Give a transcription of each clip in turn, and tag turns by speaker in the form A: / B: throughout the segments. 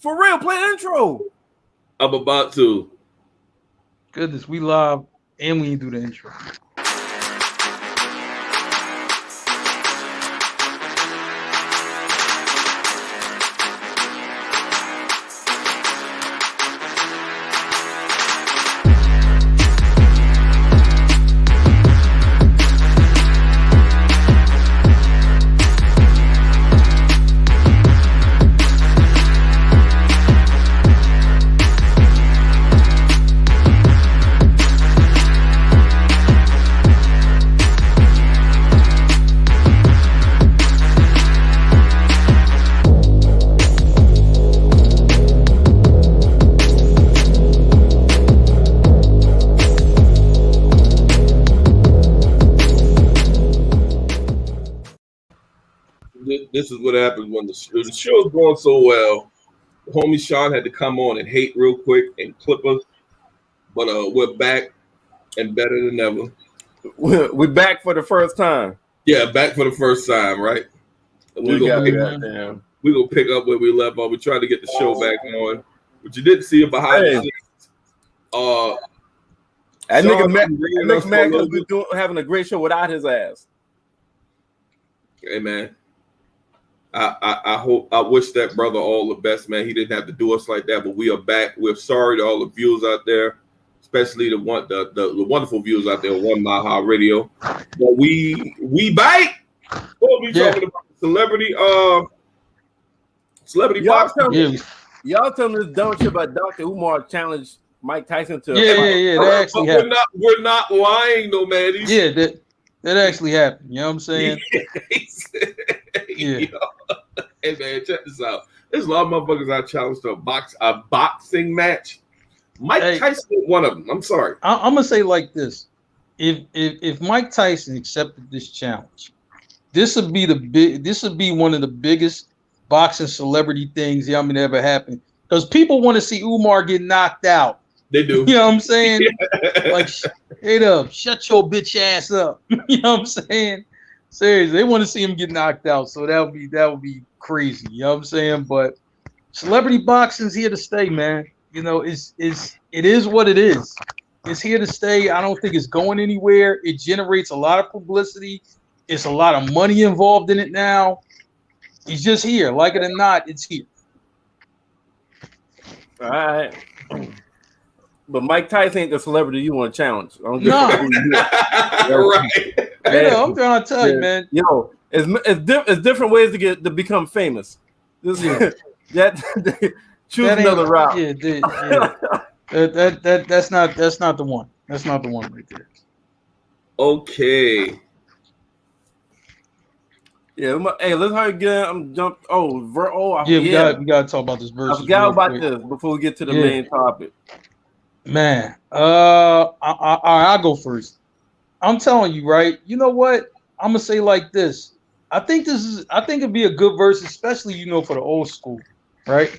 A: For real, play the intro.
B: I'm about to.
C: Goodness, we live and we do the intro.
B: This is what happens when the show's going so well. The homie Shawn had to come on and hate real quick and clip us, but we're back and better than ever.
A: We're back for the first time.
B: Yeah, back for the first time, right? We're gonna pick up where we left off. We tried to get the show back on, but you didn't see it behind the scenes.
A: That nigga Mac has been having a great show without his ass.
B: Hey man. I wish that brother all the best, man. He didn't have to do us like that, but we are back. We're sorry to all the viewers out there, especially the wonderful viewers out there on 1 Mile High Radio. But we back. What we talking about? Celebrity boxing.
A: Y'all tell me this dumb shit about Dr. Umar challenged Mike Tyson to
C: that actually happened.
B: We're not lying though, man.
C: That actually happened. You know what I'm saying?
B: Yeah. Hey man, check this out. There's a lot of motherfuckers I challenged to a boxing match. Mike Tyson was one of them. I'm sorry.
C: I'm gonna say like this: if Mike Tyson accepted this challenge, this would be one of the biggest boxing celebrity things ever happened. Because people want to see Umar get knocked out.
B: They do.
C: You know what I'm saying? Like, straight up, shut your bitch ass up. You know what I'm saying? Seriously, they want to see him get knocked out. So that would be crazy. You know what I'm saying? But celebrity boxing's here to stay, man. You know, it is what it is. It's here to stay. I don't think it's going anywhere. It generates a lot of publicity. It's a lot of money involved in it now. It's just here. Like it or not, it's here.
A: All right. But Mike Tyson ain't the celebrity you want to challenge.
C: No.
B: Right.
C: Yeah, I'm trying to tell you, man.
A: Yo, it's different ways to become famous. Choose another route.
C: That's not the one. That's not the one right there.
B: Okay.
A: Yeah. Hey, let's hurry again. I'm jumped.
C: We gotta talk about this verse.
A: I forgot about this before we get to the main topic.
C: Man, I'll go first. I'm telling you, right? You know what? I'm gonna say like this. I think it'd be a good verse, especially for the old school, right?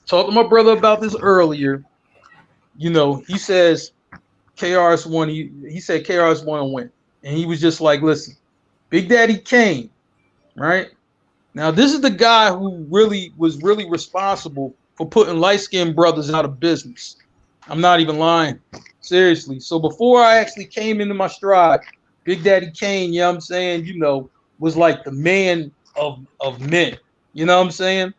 C: Talked to my brother about this earlier. He says KRS-One. He said KRS-One will win, and he was just like, listen, Big Daddy Kane, right? Now this is the guy who was really responsible for putting light-skinned brothers out of business. I'm not even lying. Seriously. So before I actually came into my stride, Big Daddy Kane, you know what I'm saying, was like the man of men. You know what I'm saying?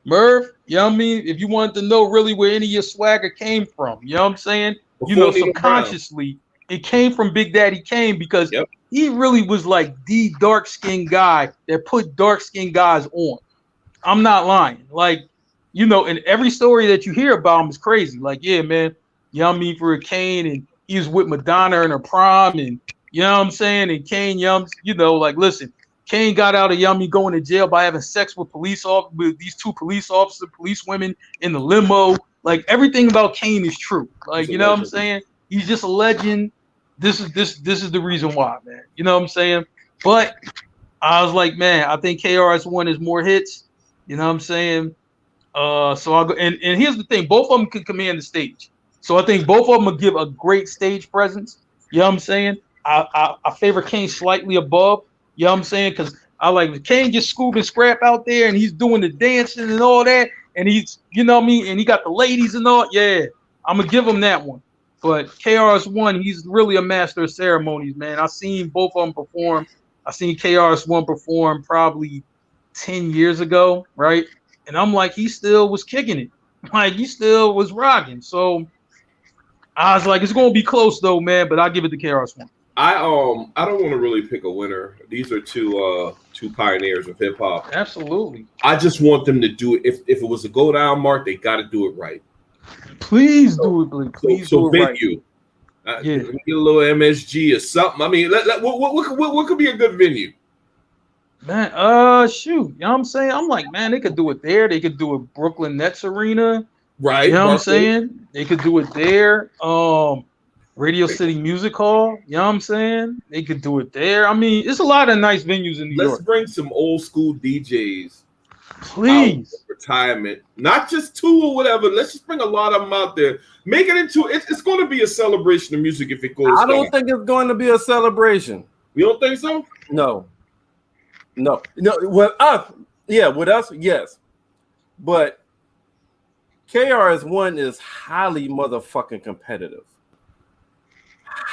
C: Merv, you know what I mean? If you wanted to know really where any of your swagger came from, you know what I'm saying? Subconsciously, it came from Big Daddy Kane because he really was like the dark-skinned guy that put dark-skinned guys on. I'm not lying. Like, and every story that you hear about him is crazy. Like, yeah, man, you know what I mean, for a Kane, and he was with Madonna in her prime, and you know what I'm saying? And Kane, like, listen, Kane got out of Yummy going to jail by having sex with these two police women in the limo. Like, everything about Kane is true. Like, you know what I'm saying? He's just a legend. This is the reason why, man. You know what I'm saying? But I was like, man, I think KRS-One has more hits. You know what I'm saying? So I'll go, and here's the thing, both of them can command the stage. So I think both of them will give a great stage presence. You know what I'm saying? I favor Kane slightly above. You know what I'm saying? Because I like Kane just scoop and scrap out there and he's doing the dancing and all that. and he's, you know what I mean, and he got the ladies and all. Yeah, I'm gonna give him that one. But KRS-One, he's really a master of ceremonies, man. I seen both of them perform. I seen KRS-One perform probably 10 years ago, right? And I'm like, he still was kicking it. Like, he still was rocking. So I was like, it's gonna be close though, man. But I'll give it to KRS-One.
B: I don't want to really pick a winner. These are two pioneers of hip hop.
C: Absolutely.
B: I just want them to do it. If it was a go down, Mark, they got to do it right.
C: Please do it, please do it
B: venue.
C: Right. Yeah,
B: get a little MSG or something. I mean, what could be a good venue?
C: Man, shoot, you know what I'm saying? I'm like, man, they could do it there. They could do it Brooklyn Nets Arena.
B: Right.
C: You know what I'm saying? They could do it there. Radio City Music Hall. You know what I'm saying? They could do it there. I mean, it's a lot of nice venues in New York.
B: Let's bring some old school DJs.
C: Please.
B: Retirement. Not just two or whatever. Let's just bring a lot of them out there. Make it into it's going to be a celebration of music if it goes.
A: I don't think it's going to be a celebration.
B: You don't think so?
A: No. With us, yes. But KRS-One is highly motherfucking competitive.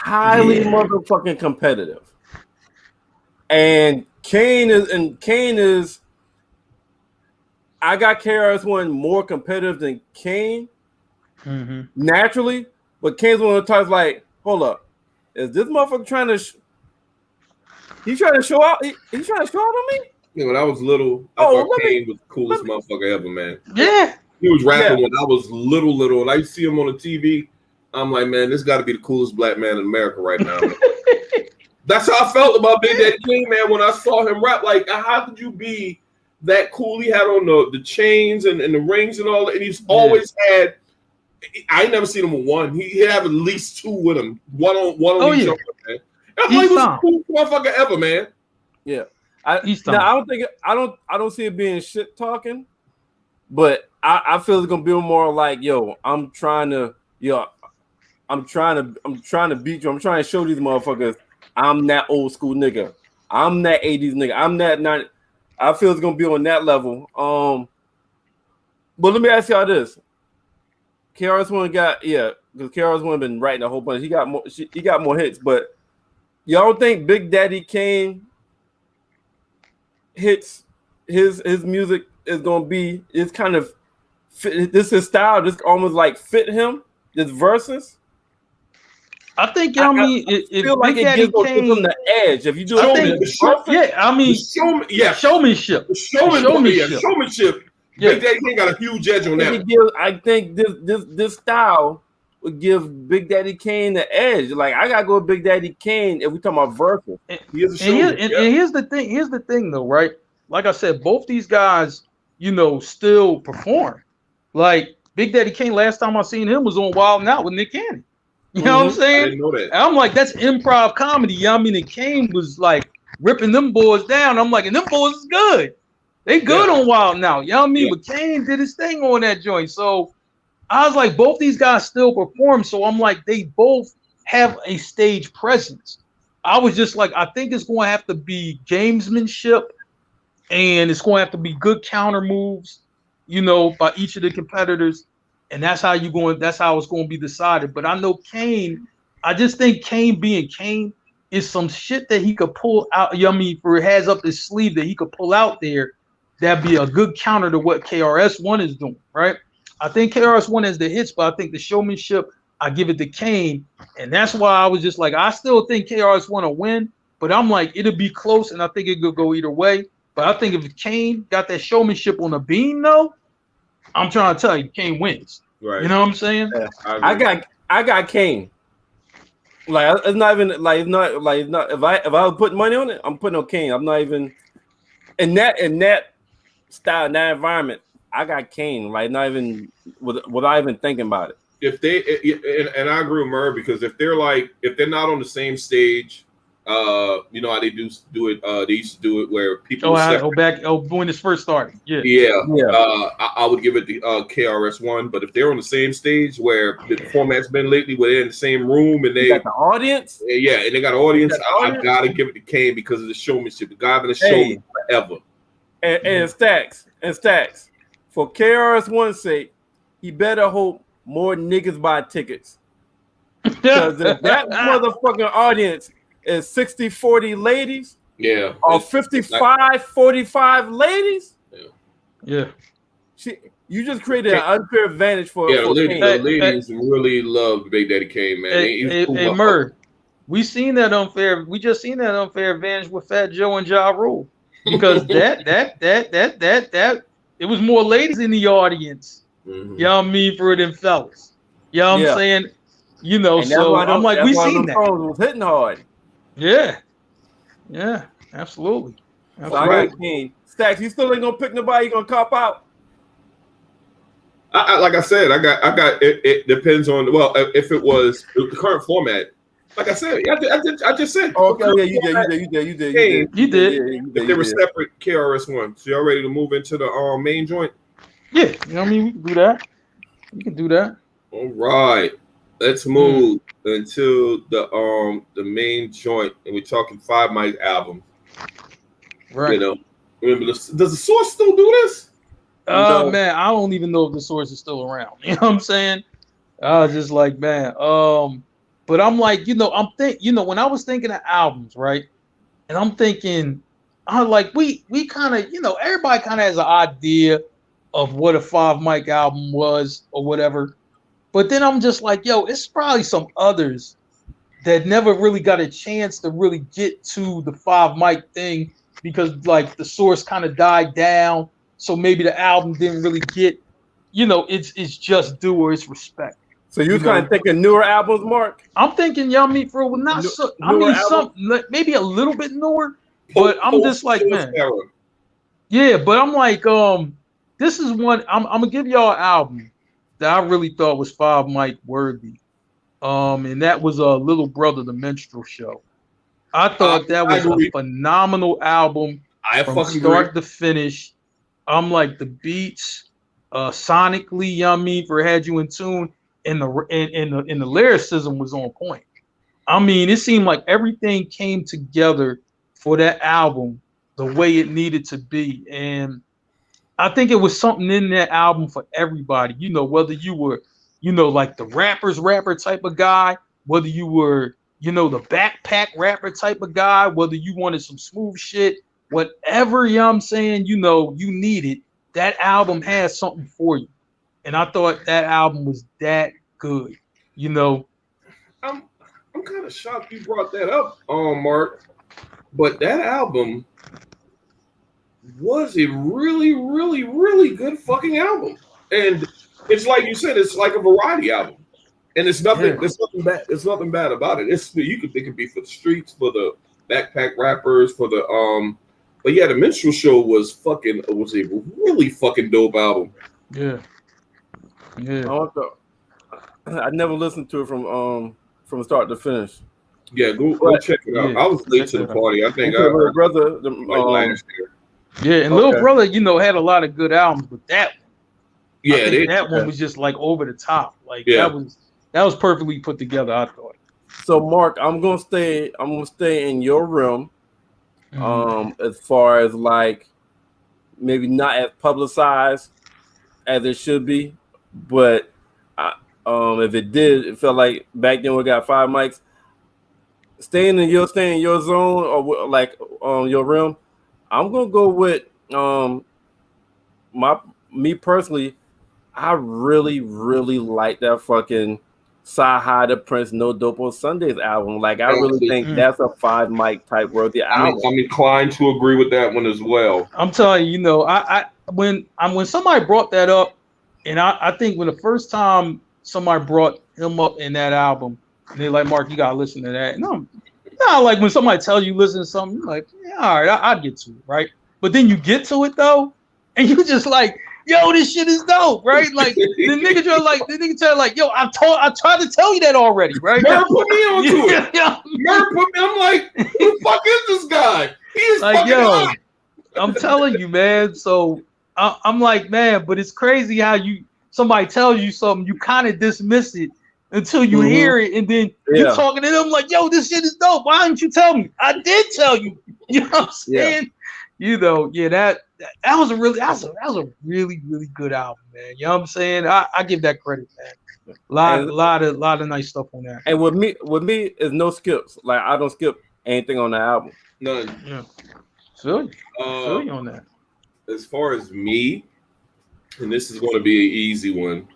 A: Motherfucking competitive. And Kane is I got KRS-One more competitive than Kane naturally, but Kane's one of the types like, hold up, is this motherfucker trying to he's trying to show out? He's trying to show out on me?
B: Yeah, when I was little, I thought Kane was the coolest motherfucker ever, man.
C: Yeah.
B: He was rapping when I was little, and I used to see him on the TV. I'm like, man, this got to be the coolest black man in America right now. That's how I felt about Big Daddy Kane, man, when I saw him rap. Like, how could you be that cool? He had on the chains and the rings and all that, and he's always had. I ain't never seen him with one. He'd have at least two with him, one on each other, man. I'm like, he was the coolest motherfucker ever, man.
A: Yeah, I don't see it being shit talking, but I feel it's gonna be more like, yo, I'm trying to beat you. I'm trying to show these motherfuckers I'm that old school nigga. I'm that 80s nigga. I'm that 90. I feel it's gonna be on that level. But let me ask y'all this: KRS-One because KRS-One been writing a whole bunch. He got more hits, but y'all don't think Big Daddy Kane hits his music is gonna be? It's kind of fit, this is style. This almost like fit him. This verses.
C: I think if
A: feel like it gives him the edge. If you do
C: showmanship.
B: Showmanship.
C: Yeah.
B: Big Daddy Kane got a huge edge on that.
A: I think this style would give Big Daddy Kane the edge. Like, I gotta go with Big Daddy Kane if we talking about verses.
B: He is a showman.
C: And here's the thing. Here's the thing, though, right? Like I said, both these guys, still perform. Like Big Daddy Kane, last time I seen him was on Wild 'N Out with Nick Cannon. You know what I'm saying?
B: I didn't know that.
C: And I'm like, that's improv comedy. You know what I mean? And Kane was like ripping them boys down. I'm like, and them boys is good. They good on Wild 'N Out. You know what I mean? Yeah. But Kane did his thing on that joint. So I was like, both these guys still perform. So I'm like, they both have a stage presence. I was just like, I think it's going to have to be gamesmanship, and it's going to have to be good counter moves, by each of the competitors. And that's how it's going to be decided. But I know Kane, I just think Kane being Kane is some shit that he could pull out. For it has up his sleeve that he could pull out there. That'd be a good counter to what KRS-One is doing, right? I think KRS-One has the hits, but I think the showmanship, I give it to Kane. And that's why I was just like, I still think KRS-One will win, but I'm like, it'll be close, and I think it could go either way. But I think if Kane got that showmanship on the beam, though, I'm trying to tell you, Kane wins.
B: Right.
C: You know what I'm saying?
A: Yeah. I got Kane. Like, it's not even like it's not if I was putting money on it, I'm putting on Kane. I'm not even in that style, in that environment. I got Kane. Like, not even without even thinking about it.
B: If they and I agree with Merv, because if they're not on the same stage, you know how they do it. They used to do it where people
C: when this first started.
B: I would give it the KRS-One. But if they're on the same stage where the format's been lately, where they're in the same room and they
A: got the audience,
B: and they got an audience, I gotta give it to Kane because of the showmanship. The guy been a showman forever.
A: And Stacks. for KRS-One's sake, he better hope more niggas buy tickets. Because if that motherfucking audience is 60-40 ladies, or 55-45 ladies, you just created an unfair advantage for
B: the ladies really love Big Daddy Kane, man.
C: Hey, Murr, we just seen that unfair advantage with Fat Joe and Ja Rule, because that it was more ladies in the audience. You know what I mean, for them fellas. You know what I'm saying? You know, so I'm like, we seen that.
A: Was hitting hard.
C: Yeah, absolutely.
A: Right. Stacks, you still ain't gonna pick nobody. You gonna cop out?
B: Like I said, I got. It depends on. Well, if it was the current format, like I said, I just said.
A: Oh, okay, yeah, you did.
B: If they were separate KRS-One, so y'all ready to move into the main joint?
C: Yeah, you know what I mean. We can do that.
B: All right, let's move into the main joint, and we're talking 5 Mike album.
C: Right.
B: You know, remember does the Source still do this?
C: Man, I don't even know if the Source is still around. You know what I'm saying? I was just like, man. But I'm like, when I was thinking of albums, right? And I'm thinking, we kind of, everybody kind of has an idea of what a 5 Mike album was or whatever. But then I'm just like, it's probably some others that never really got a chance to really get to the 5 Mike thing, because like the Source kind of died down. So maybe the album didn't really get, it's just due or its respect.
A: So you was kind of thinking newer albums, Mark?
C: I'm thinking, maybe a little bit newer, but I'm just like, man. Yeah, but I'm like, this is one, I'm gonna give y'all an album that I really thought was 5 Mike worthy. And that was Little Brother, the Minstrel Show. I thought that was a phenomenal album from start to finish. I'm like, the beats, sonically, you know what I mean, for Had You in Tune, and the lyricism was on point. I mean, it seemed like everything came together for that album the way it needed to be. And I think it was something in that album for everybody, whether you were, like the rapper type of guy, whether you were, the backpack rapper type of guy, whether you wanted some smooth shit, whatever, you know what I'm saying, you needed, that album has something for you. And I thought that album was that good, I'm
B: kind of shocked you brought that up, Mark. But that album was a really, really, really good fucking album. And it's like you said, it's like a variety album. And it's nothing, there's nothing bad. There's nothing bad about it. It could be for the streets, for the backpack rappers, for the but yeah, the Minstrel Show was a really fucking dope album.
C: Yeah.
A: I never listened to it from start to finish.
B: Yeah, go check it out. I was late to the party. I think
A: brother,
B: last year.
C: Yeah, and Little Brother, had a lot of good albums, but that one was just like over the top. Like that was perfectly put together, I thought.
A: So Mark, I'm gonna stay in your realm. As far as like maybe not as publicized as it should be, but if it did, it felt like back then we got 5 Mics. Staying in your zone or like your realm. I'm gonna go with me personally. I really, really like that fucking Sci-Hi the Prince No Dope on Sundays album. Like I really think that's a 5 Mic type worthy album.
B: I'm inclined to agree with that one as well.
C: I'm telling you, I when somebody brought that up, and I think when the first time somebody brought him up in that album, and they're like, Mark, you gotta listen to that. And like when somebody tells you listen to something, you're like, yeah, all right, I'll get to it, right? But then you get to it though, and you just like, yo, this shit is dope, right? Like the nigga tell like, yo, I tried to tell you that already, right?
B: Mark put me onto it. Mark put me. I'm like, who the fuck is this guy? He is like, fucking hot.
C: I'm telling you, man. So I'm like, man, but it's crazy how somebody tells you something, you kind of dismiss it until you hear it, and then you're talking to them like, yo, this shit is dope. Why didn't you tell me? I did tell you. You know what I'm saying? That that was a really good album, man. You know what I'm saying? I give that credit, man. Lot of nice stuff on that.
A: And with me is no skips. Like I don't skip anything on the album.
B: None.
C: Yeah. Feel you on that.
B: As far as me, and this is going to be an easy one.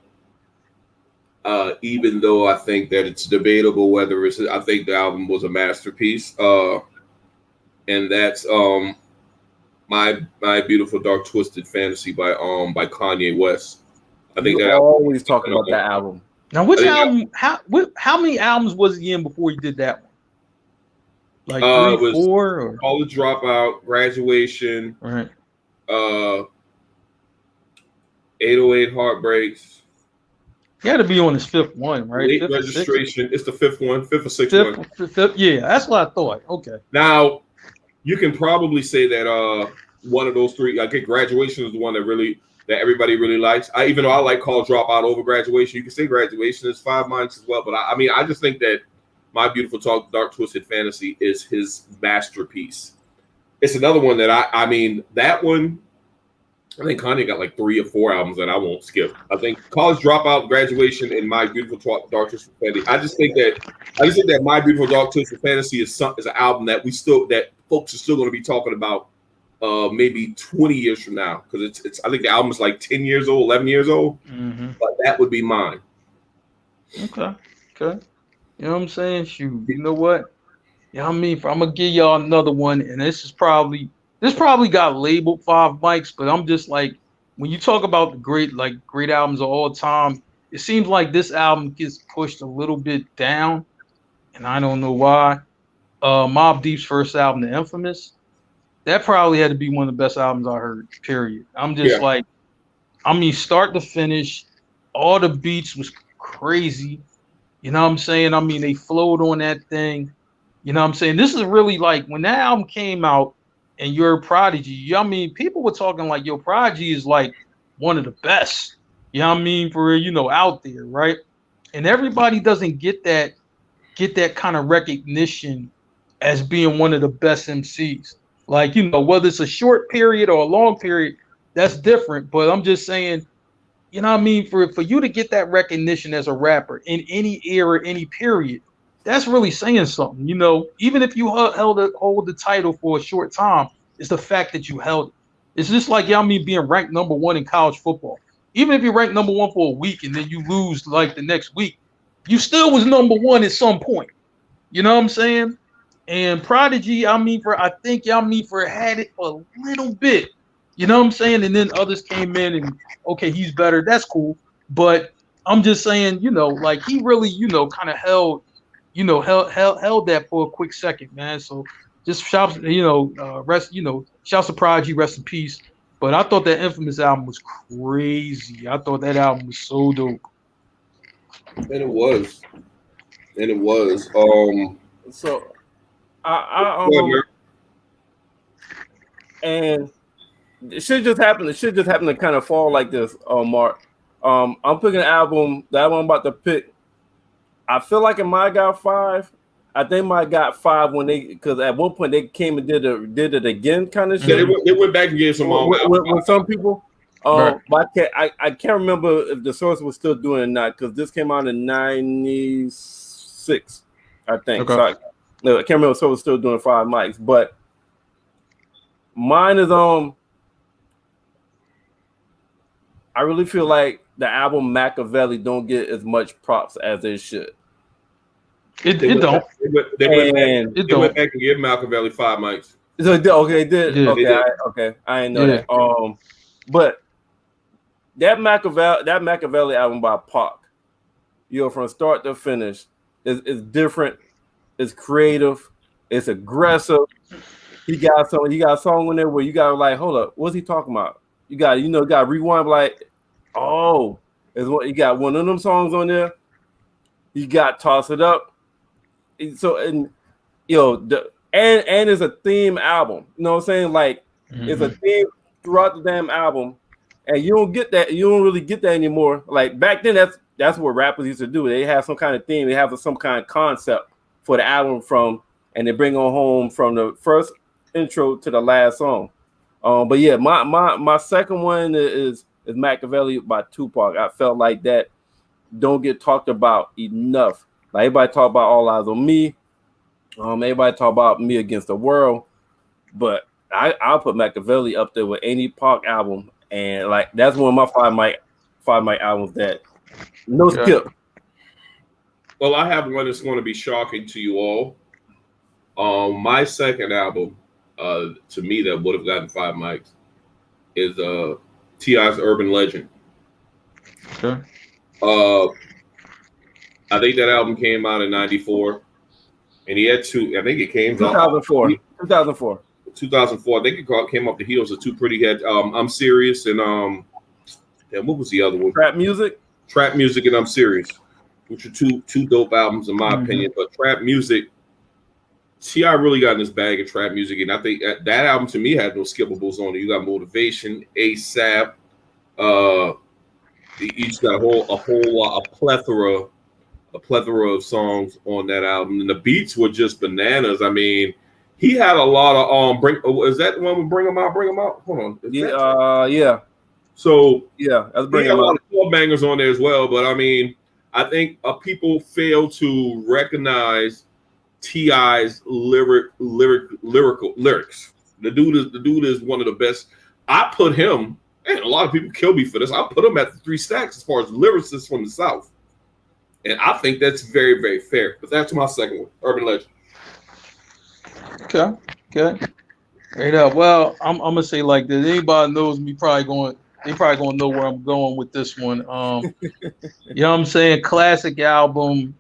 B: Even though I think that it's debatable whether I think the album was a masterpiece. And that's my Beautiful Dark Twisted Fantasy by Kanye West. I think
A: you're always talking about that album.
C: Now, which album? How many albums was he in before he did that one? Like 3, 4, or
B: College Dropout, Graduation,
C: right?
B: 808 Heartbreaks.
C: He had to be on his 5th one, right?
B: Late Registration. It's the 5th one, 5th or 6th one.
C: Fifth, yeah, that's what I thought. Okay.
B: Now, you can probably say that one of those 3. I think Graduation is the one that everybody really likes. Even though I like College Dropout over Graduation, you can say Graduation is 5 months as well. But I just think that My Beautiful Dark Twisted Fantasy is his masterpiece. It's another one that that one. I think Kanye got like 3 or 4 albums that I won't skip. I think College Dropout, Graduation, and My Beautiful Dark Twisted Fantasy. I just think that My Beautiful Dark Twisted Fantasy is an album that folks are still going to be talking about maybe 20 years from now, because it's I think the album is like 10 years old, 11 years old.
C: Mm-hmm.
B: But that would be mine.
C: Okay. You know what I'm saying? Shoot, you know what? Yeah, I'm gonna give y'all another one, and this probably got labeled 5 mics, but I'm just like, when you talk about the great albums of all time, it seems like this album gets pushed a little bit down, and I don't know why. Mobb Deep's first album, The Infamous, that probably had to be one of the best albums I heard, period. I'm just start to finish, all the beats was crazy. You know what I'm saying? They flowed on that thing. You know what I'm saying? This is really like, when that album came out, and you're Prodigy, people were talking like, yo, Prodigy is like one of the best, you know what I mean, for, out there, right? And everybody doesn't get that kind of recognition as being one of the best MCs. Like, whether it's a short period or a long period, that's different. But I'm just saying, you know what I mean, for you to get that recognition as a rapper in any era, any period, that's really saying something, even if you hold the title for a short time, it's the fact that you held it. It's just like, being ranked number 1 in college football. Even if you're ranked number 1 for a week and then you lose like the next week, you still was number 1 at some point. You know what I'm saying? And Prodigy, had it for a little bit. You know what I'm saying? And then others came in and, okay, he's better. That's cool. But I'm just saying, he really, kind of held that for a quick second, man. So just shouts, shouts to Prodigy, rest in peace. But I thought that Infamous album was crazy. I thought that album was so dope.
B: And it was.
A: So and it should just happen. It should just happen to kind of fall like this, Mark. I'm picking an album. The album I'm about to pick, I feel like it might got 5. I think might got 5 because at one point they came and did it again, kind of shit.
B: Yeah, they went back and gave some
A: with some people.
C: Right.
A: But I can't remember if the source was still doing it or not, because this came out in '96, I think.
C: Okay.
A: So I can't remember if the source was still doing 5 mics, but mine is I really feel like the album Machiavelli don't get as much props as it should.
C: It don't.
B: They went back and gave Machiavelli 5 mics.
A: So okay, they did.
C: Yeah,
A: Okay, I didn't know that. But that Machiavelli album by Pac, from start to finish, is different. It's creative. It's aggressive. He got a song in there where you got like, hold up, what's he talking about? You got to rewind, like, oh, you got one of them songs on there. You got Toss It Up. So and it's a theme album. You know what I'm saying? Like, it's a theme throughout the damn album, and you don't get that. You don't really get that anymore. Like back then, that's what rappers used to do. They have some kind of theme. They have some kind of concept for the album and they bring on home from the first intro to the last song. But yeah, my second one is Machiavelli by Tupac. I felt like that don't get talked about enough. Like everybody talk about All Eyes on Me. Everybody talk about Me Against the World, but I'll put Machiavelli up there with any Pac album, and like that's one of my five mic albums that no skip.
B: Well, I have one that's going to be shocking to you all. My second album, to me, that would have gotten 5 mics is T.I.'s Urban Legend.
C: Sure.
B: I think that album came out in '94, and he had two. I think it came
A: 2004. 2004.
B: 2004. I think it came off the heels of two pretty hit. I'm Serious and what was the other one?
A: Trap Music.
B: Trap Music and I'm Serious, which are two dope albums in my opinion. But Trap Music, T.I. really got in this bag of trap music, and I think that album to me had no skippables on it. You got Motivation, ASAP. Each got a plethora of songs on that album, and the beats were just bananas. I mean, he had a lot of is that the one with Bring 'Em Out? Hold on.
A: Yeah.
B: So
A: yeah, that's
B: Bring 'Em Out. A lot of club bangers on there as well. But I mean, I think people fail to recognize T.I.'s lyrics. The dude is one of the best. I put him, and a lot of people kill me for this, I put him at the 3 stacks as far as lyricists from the South. And I think that's very, very fair. But that's my second one, Urban Legend.
C: Okay. Right up. Well, I'm gonna say like this. Anybody knows me probably gonna know where I'm going with this one. You know what I'm saying? Classic album,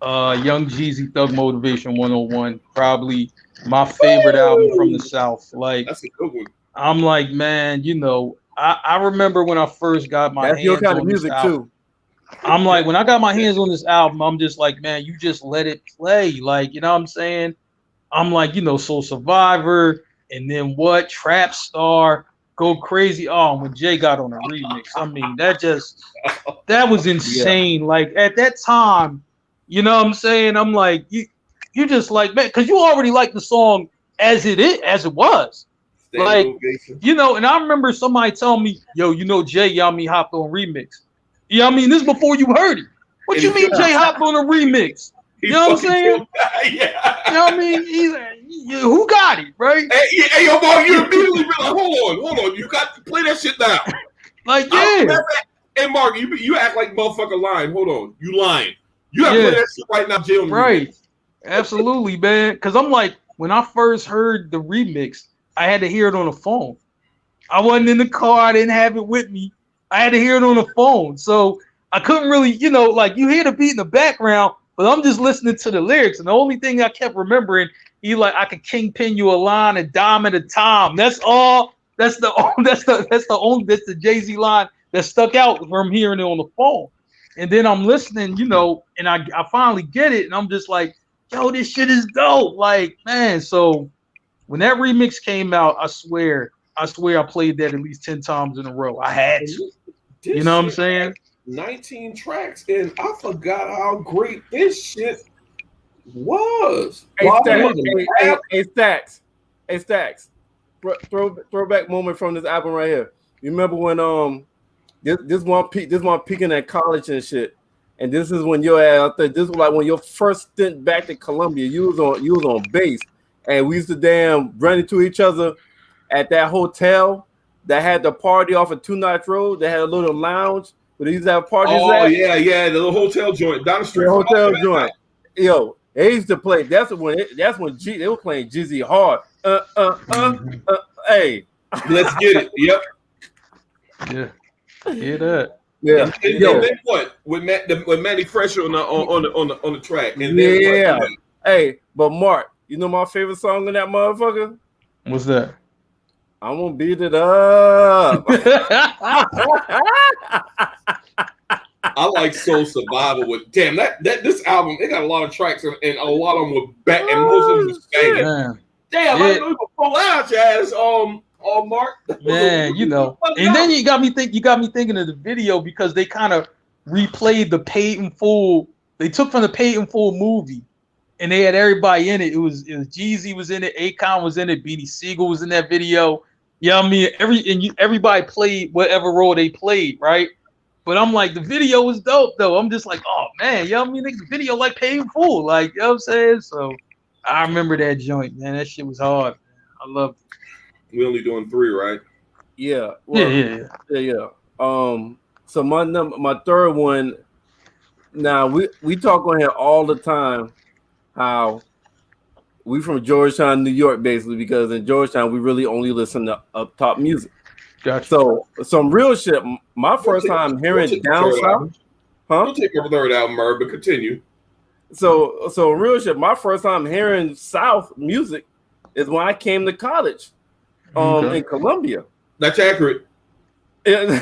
C: Young Jeezy Thug Motivation 101. Probably my favorite album from the South. Like
B: that's a good one.
C: I'm like, man, you know, I remember when I first got my hands
A: your kind
C: on
A: of music
C: this album.
A: too.
C: I'm like, when I got my hands on this album, I'm just like, man, you just let it play. Like, you know what I'm saying? I'm like, you know, Soul Survivor, and then what? Trap Star, Go Crazy. Oh, when Jay got on a remix, I mean, that was insane. Yeah. Like at that time, you know what I'm saying? I'm like, you just like, man, because you already like the song as it was. Like, you know, and I remember somebody telling me, yo, you know, Jay Yami hopped on remix. You know what I mean? This is before you heard it. What you mean Jay hopped on a remix? You know what I'm saying?
B: Yeah.
C: You know what I mean? Who got it, right?
B: Hey, yo, Marc, you immediately be like, hold on. You got to play that shit down.
C: Like, yeah.
B: Hey, Marc, you act like motherfucker lying. Hold on. You lying. You got to play that shit right now, Jay.
C: Right. Absolutely, man. Because I'm like, when I first heard the remix, I had to hear it on the phone. I wasn't in the car. I didn't have it with me. I had to hear it on the phone. So I couldn't really, you know, like you hear the beat in the background, but I'm just listening to the lyrics. And the only thing I kept remembering, I could kingpin you a line, a dime at a time. That's all. That's the Jay-Z line that stuck out from hearing it on the phone. And then I'm listening, you know, and I finally get it. And I'm just like, yo, this shit is dope. Like, man. So when that remix came out, I swear I played that at least 10 times in a row. I had to. You know what I'm saying?
B: 19 tracks, and I forgot how great this shit was.
A: Hey, Stacks. Throwback moment from this album right here. You remember when this one peaking at college and shit, and this is when you're out there. This was like when your first stint back to Columbia. You was on base, and we used to damn run into each other at that hotel that had the party off of Two Notch Road. They had a little lounge where they used to have parties.
B: Oh, yeah, the little hotel joint down the street.
A: The hotel joint. Yo, they used to play. That's when they were playing Jizzy hard. Hey,
B: let's get it. Yep.
C: Yeah. Hear that.
B: Yeah. And then what? With Manny Fresh on the track. And then what?
A: Hey, but Marc, you know my favorite song in that motherfucker?
C: What's that?
A: I'm gonna beat it up.
B: I like Soul Survivor with this album. It got a lot of tracks and a lot of them were back and most of them was banging. Damn, I didn't know you could pull out your ass, Marc.
C: Man, you know. And then you got me thinking of the video because they kind of replayed the Paid in Full. They took from the Paid in Full movie. And they had everybody in it. It was Jeezy was in it, Akon was in it, Beanie Siegel was in that video. Yeah, I mean, everybody played whatever role they played, right? But I'm like, the video was dope though. I'm just like, oh man, I mean, the video like paid in full, like, you know what I'm saying? So I remember that joint, man. That shit was hard, man. I loved it.
B: We only doing 3, right?
A: Yeah. Well, yeah. So my third one. Now we talk on here all the time how we from Georgetown, New York, basically, because in Georgetown we really only listen to up top music.
C: Gotcha.
A: So some real shit. My first time hearing down south,
B: huh? Don't take your third album, Marc, but continue.
A: So real shit. My first time hearing South music is when I came to college, in Columbia.
B: That's accurate. Really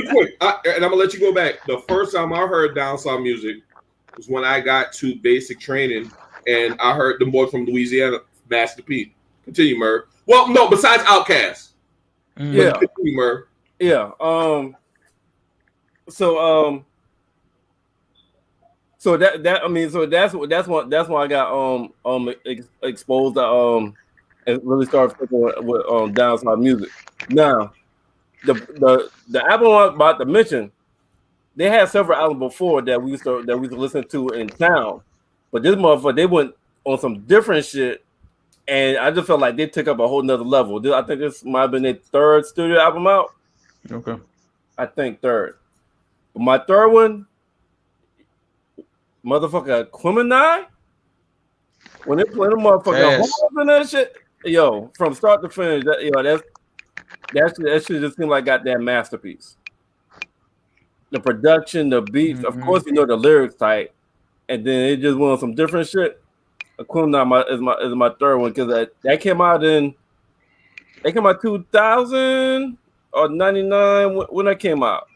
B: quick, and I'm gonna let you go back. The first time I heard down south music was when I got to basic training, and I heard the boy from Louisiana, Master P. Continue, Marc. Well, no, besides Outkast.
A: Yeah.
B: Continue, Marc.
A: Yeah. So that I mean, so that's why I got exposed to and really started with down south music. Now, the album I'm about to mention, they had several albums before that we used to listen to in town, but this motherfucker, they went on some different shit, and I just felt like they took up a whole nother level. I think this might have been their third studio album out.
C: Okay,
A: I think third. But my third one, motherfucker, Quimini, when they play the motherfucker horns and that shit, yo, from start to finish, that shit just seemed like goddamn masterpiece. The production, the beats, of course, you know the lyrics tight, and then it just went on some different shit. Quimini is my third one because that came out 2000 or 99 when that came out.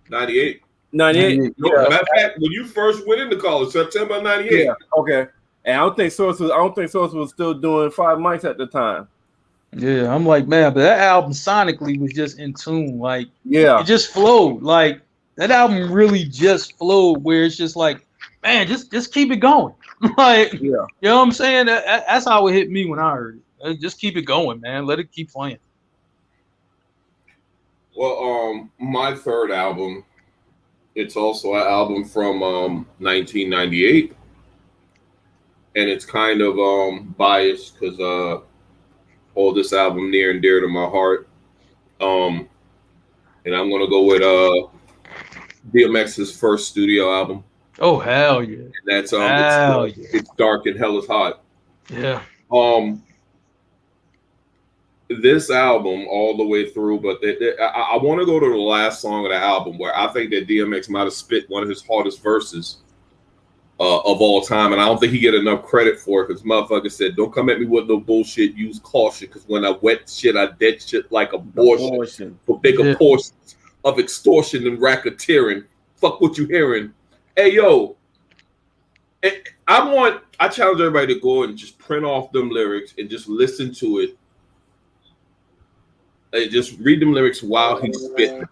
B: 98.
A: 98.
B: No, matter of fact, when you first went into college, September 98.
A: Yeah. Okay. And I don't think Source was still doing 5 mics at the time.
C: Yeah, I'm like, man, but that album sonically was just in tune. Like,
A: yeah,
C: it just flowed. Like, that album really just flowed where it's just like, man, just keep it going. Like,
A: yeah,
C: you know what I'm saying? That's how it hit me when I heard it. Just keep it going, man. Let it keep playing.
B: Well, my third album, it's also an album from 1998, and it's kind of biased because hold this album near and dear to my heart. And I'm gonna go with DMX's first studio album.
C: Oh hell yeah!
B: And that's it's Dark and Hell is Hot.
C: Yeah.
B: This album all the way through, but I want to go to the last song of the album where I think that DMX might have spit one of his hardest verses of all time, and I don't think he get enough credit for it because motherfucker said, "Don't come at me with no bullshit. Use caution, because when I wet shit, I dead shit like abortion for bigger portions of extortion and racketeering. Fuck what you hearing? Hey yo, I challenge everybody to go and just print off them lyrics and just listen to it. And just read them lyrics while he's spitting.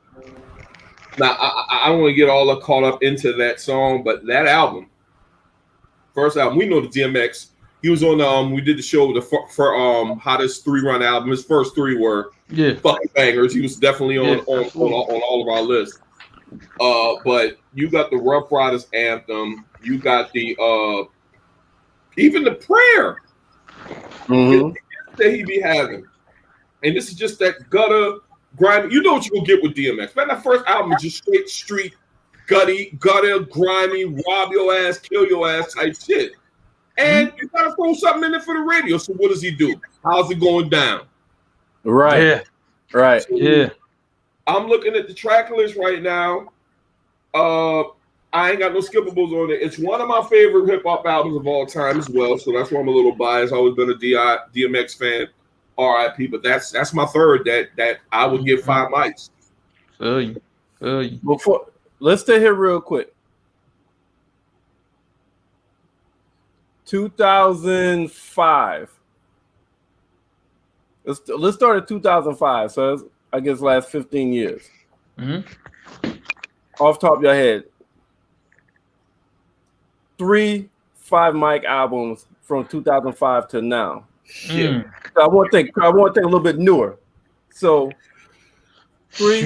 B: Now I don't want to get all caught up into that song, but that album. First album, we know the DMX. He was on we did the show for hottest 3-run album. His first 3 were fucking bangers. He was definitely on all of our lists. But you got the Rough Riders anthem. You got the even the prayer that he be having. And this is just that gutter grimy. You know what you're gonna get with DMX. Man, that first album is just straight street. Gutter, grimy, rob your ass, kill your ass type shit. And you gotta throw something in there for the radio. So what does he do? How's it going down?
A: Right.
C: Yeah.
A: Right.
C: So
B: I'm looking at the track list right now. I ain't got no skippables on it. It's one of my favorite hip hop albums of all time as well. So that's why I'm a little biased. I've always been a DMX fan. R.I.P. But that's my third that I would give 5 mics.
A: Before. Let's stay here real quick. 2005. Let's start at 2005. So that's, I guess last 15 years. Off top of your head. 3 5 mic albums from 2005 to now.
B: Shit.
A: So I want to think a little bit newer. So 3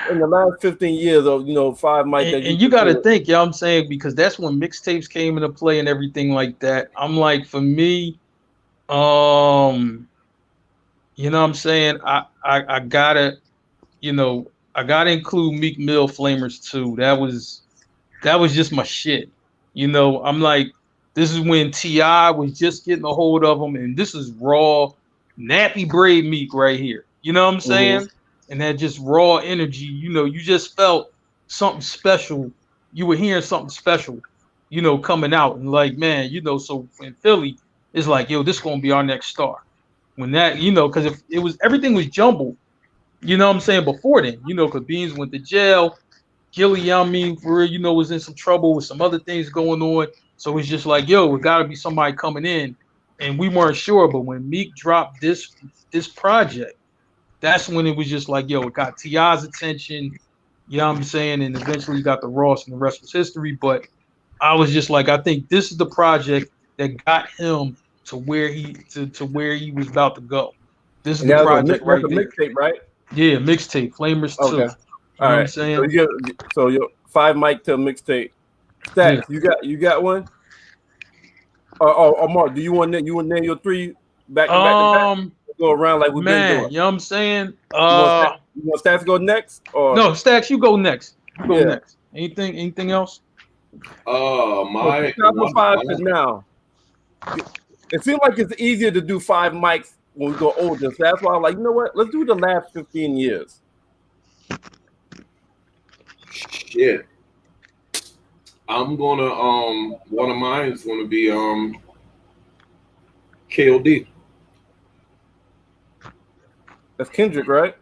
A: in the last 15 years of 5 Mike.
C: And you got to think, I'm saying, because that's when mixtapes came into play and everything like that. I'm like, for me, you know what I'm saying, I gotta, I gotta include Meek Mill Flamers too. That was just my shit. I'm like, this is when T.I. was just getting a hold of him, and this is raw, nappy braid Meek right here. You know what I'm saying? And that just raw energy, you just felt something special. You were hearing something special, coming out. And like, man, so in Philly, it's like, yo, this is gonna be our next star. When that, because if it was everything was jumbled, you know what I'm saying, before then, because Beans went to jail, Gilly, for real, was in some trouble with some other things going on. So it's just like, yo, it gotta be somebody coming in. And we weren't sure, but when Meek dropped this project, that's when it was just like, yo, it got T.I.'s attention, you know what I'm saying? And eventually you got the Ross, and the rest was history. But I was just like, I think this is the project that got him to where he was about to go. This is the project right there.
A: Mixtape, right?
C: Yeah, mixtape, Flamers 2.
A: Okay. All right. I'm saying? So your 5 Mike to mixtape. Stacks, yeah. You got one? Or Mark, do you want to name your 3 back to back? Go around like we've been doing.
C: You know what I'm saying?
A: You want Stacks to go next? Or
C: no, Stacks, you go next. Next. Anything else?
B: My
A: 2005 to now. It seems like it's easier to do 5 mics when we go older. So that's why I'm like, you know what? Let's do the last 15 years.
B: Shit. I'm gonna one of mine is gonna be KOD.
A: That's Kendrick, right?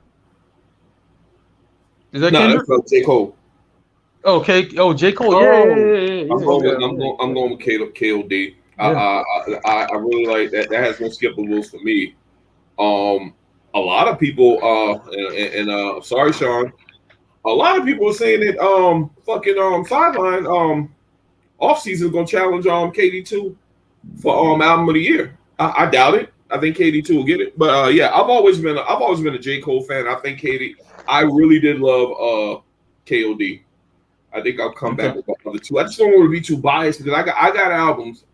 C: Is that Kendrick?
B: That's J. Cole.
C: Okay. Oh, J. Cole. Yeah.
B: I'm going with KOD. I really like that. That has no skippables for me. A lot of people sorry, Shawn. A lot of people are saying that fucking Sideline off season is gonna challenge KD2 for album of the year. I doubt it. I think KD2 will get it. But yeah, I've always been a J. Cole fan. I think I really did love KOD. I think I'll come back with the other 2. I just don't want to be too biased because I got albums.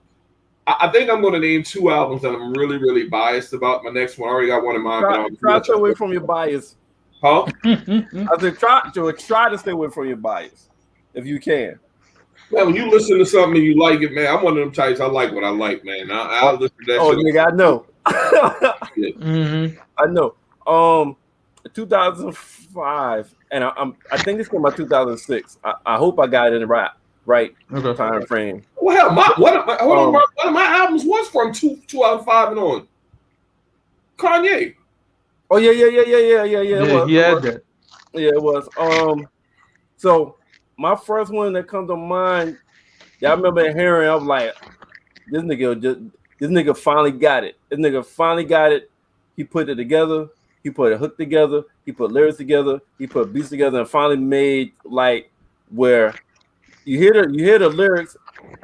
B: I think I'm going to name 2 albums that I'm really, really biased about. My next one, I already got one in mind.
A: Try to stay away from your bias.
B: Huh?
A: I said try to stay away from your bias if you can.
B: Man, when you listen to something and you like it, man, I'm one of them types. I like what I like, man. I'll listen to that.
A: Oh,
B: shit.
A: Nigga, I know.
C: Mm-hmm.
A: I know. 2005, and I think this came out 2006. I hope I got it in the right time frame.
B: Well, hell, one of my albums was from 2005 and on. Kanye.
A: Oh yeah. It was. So my first one that comes to mind, I remember hearing, I was like, this nigga finally got it. This nigga finally got it. He put it together. He put a hook together. He put lyrics together. He put beats together, and finally made like where you hear the lyrics,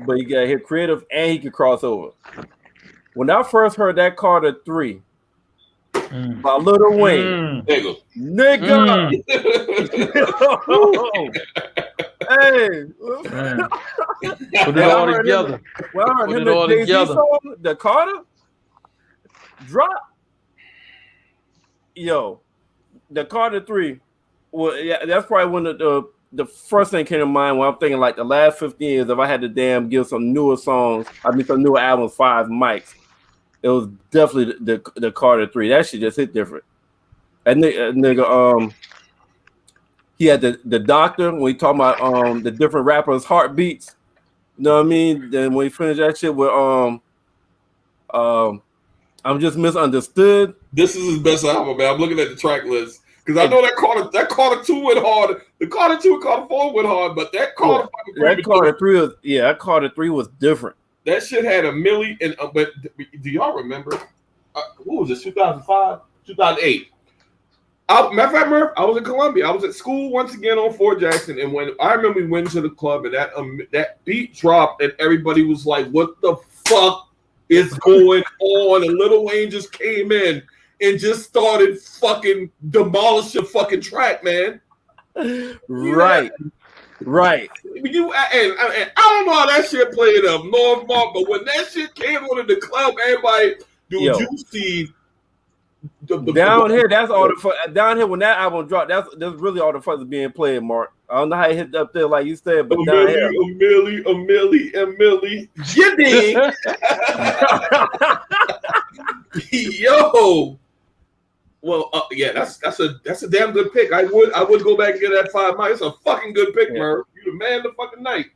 A: but you gotta hear creative, and he can cross over. When I first heard that Carter 3 by Lil Wayne, nigga. Hey,
C: put it all together.
A: Well, I heard him and Jay-Z song, the Carter drop. Yo, the Carter 3. Well, yeah, that's probably one of the first thing came to mind when I'm thinking like the last 15 years. If I had to give some newer songs, some newer albums, 5 mics, it was definitely the Carter 3. That shit just hit different. And nigga, he had the doctor when he talking about the different rappers' heartbeats. You know what I mean? Then when he finished that shit with I'm just misunderstood.
B: This is his best album, man. I'm looking at the track list because I know that Carter 2 went hard. The Carter 2 and Carter 4 went hard, but that Carter
A: 3 was different.
B: That shit had a milli. And but do y'all remember? What was this? 2005, 2008. Matter of fact, Murph, I was in Columbia. I was at school once again on Fort Jackson, and when I remember we went to the club and that beat dropped, and everybody was like, "What the fuck is going on, and Lil Wayne just came in and just started fucking demolishing fucking track, man.
A: Right. Right.
B: And I don't know how that shit played up north, Mark, but when that shit came on in the club, everybody, dude, you see
A: down here. That's all the down here when that album dropped. That's really all the fuck is being played, Mark. I don't know how it hit up there like you said, but down here,
B: a milli, you dig? Yo. Well, yeah, that's a damn good pick. I would go back and get that 5 miles. It's a fucking good pick, Merv. You the man of the fucking night.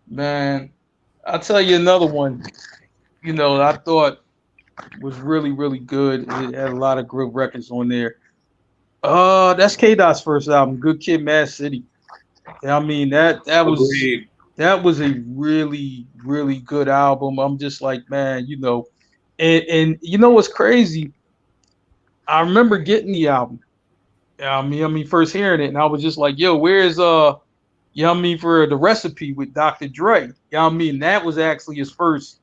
C: Man, I'll tell you another one. You know, I thought was really, really good. It had a lot of good records on there. That's K-Dot's first album, Good Kid, Mad City. I mean, that was a really, really good album. I'm just like, man, you know, and you know what's crazy? I remember getting the album. I mean, first hearing it, and I was just like, yo, where's you know what I mean, for the recipe with Dr. Dre? You know what I mean? That was actually his first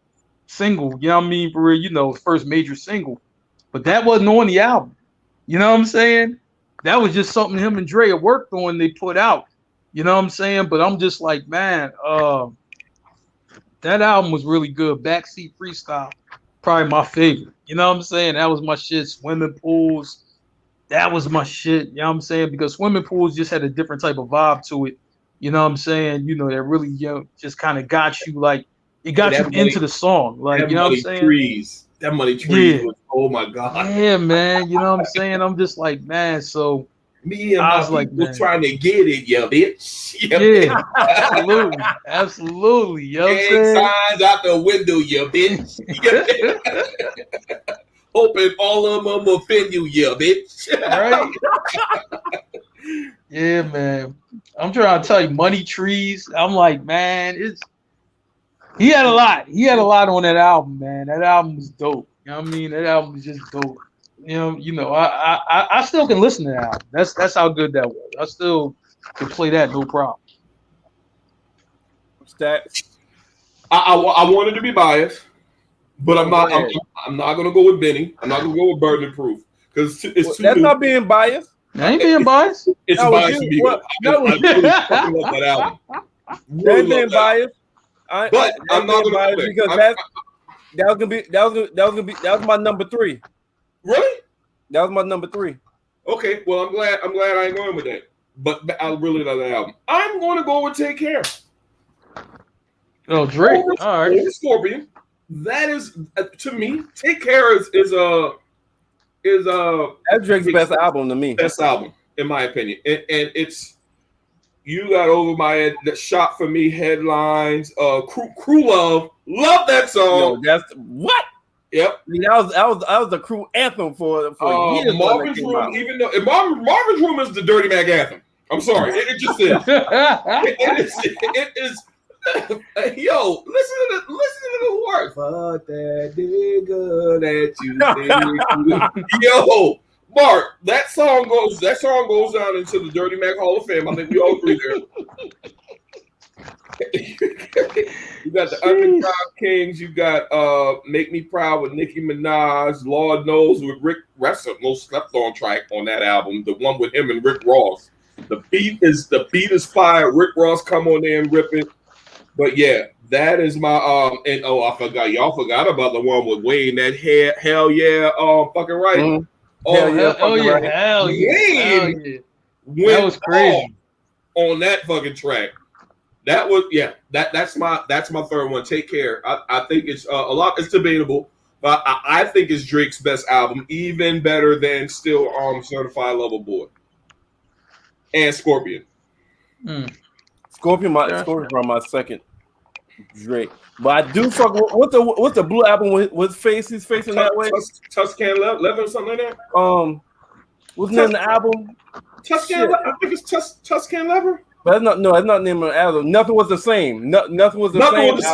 C: single, you know what I mean, for first major single. But that wasn't on the album. You know what I'm saying? That was just something him and Dre had worked on, they put out. You know what I'm saying? But I'm just like, man, that album was really good. Backseat Freestyle, probably my favorite. You know what I'm saying? That was my shit. Swimming Pools, that was my shit. You know what I'm saying? Because Swimming Pools just had a different type of vibe to it. You know what I'm saying? You know, that really just kind of got you like, it got you into the song. Like, you know what I'm saying?
B: That Money Trees was, oh my God.
C: Yeah, man. You know what I'm saying? I'm just like, man, so
B: me and my people trying to get it, yeah, bitch.
C: Yeah, absolutely. Absolutely. You know what I'm saying?
B: Signs out the window, yeah, bitch. Hoping all of them offend you, yeah, bitch.
C: Right? Yeah, man. I'm trying to tell you, Money Trees. I'm like, man, he had a lot. He had a lot on that album, man. That album was dope. You know what I mean? That album was just dope. You know, I still can listen to that album. That's how good that was. I still can play that, no problem.
A: Stats.
B: I wanted to be biased, but I'm not gonna go with Benny. I'm not gonna go with Burden Proof because it's too.
A: That's not being biased.
C: I ain't being biased.
B: It's biased to me. I really fucking love that album.
A: Really being biased.
B: But I'm not gonna
A: because that was my number 3.
B: Really?
A: That was my number 3.
B: Okay, well I'm glad I ain't going with that. But I really love that album. I'm going to go with Take Care.
C: Oh, Drake. All right.
B: Scorpion. That is to me. Take Care is
A: that's Drake's best album to me.
B: Best album in my opinion, and it's You Got Over My Head. That Shot for Me headlines. Crew Love that song.
A: Yo, that's what.
B: Yep,
C: that
A: was the Crew anthem for years.
B: Marvin's Room, even though Marvin's Room is the Dirty Mac anthem. I'm sorry, it just is. it is. Yo, listen to the words. Fuck that nigga that you think. Yo, Mark, that song goes down into the Dirty Mac Hall of Fame. I think we all agree there. You got the Underground Kings. You got Make Me Proud with Nicki Minaj. Lord Knows with Rick. That's the most slept on track on that album. The one with him and Rick Ross. The beat is fire. Rick Ross come on there and rip it. But yeah, that is my and I forgot. Y'all forgot about the one with Wayne. That hell yeah, fucking right.
C: Mm-hmm. Hell yeah. That was crazy
B: on that fucking track. That was that's my third one. Take Care. I think it's a lot. It's debatable, but I think it's Drake's best album, even better than still Certified Lover Boy and Scorpion.
A: Scorpion from my second Drake, but I do fuck. What's the blue album with face? He's facing that way.
B: Tuscan Leather or something like that.
A: What's the name of the album?
B: Tuscan. I think it's Tuscan Leather.
A: But that's not the name of the album. Nothing was the same. Nothing was the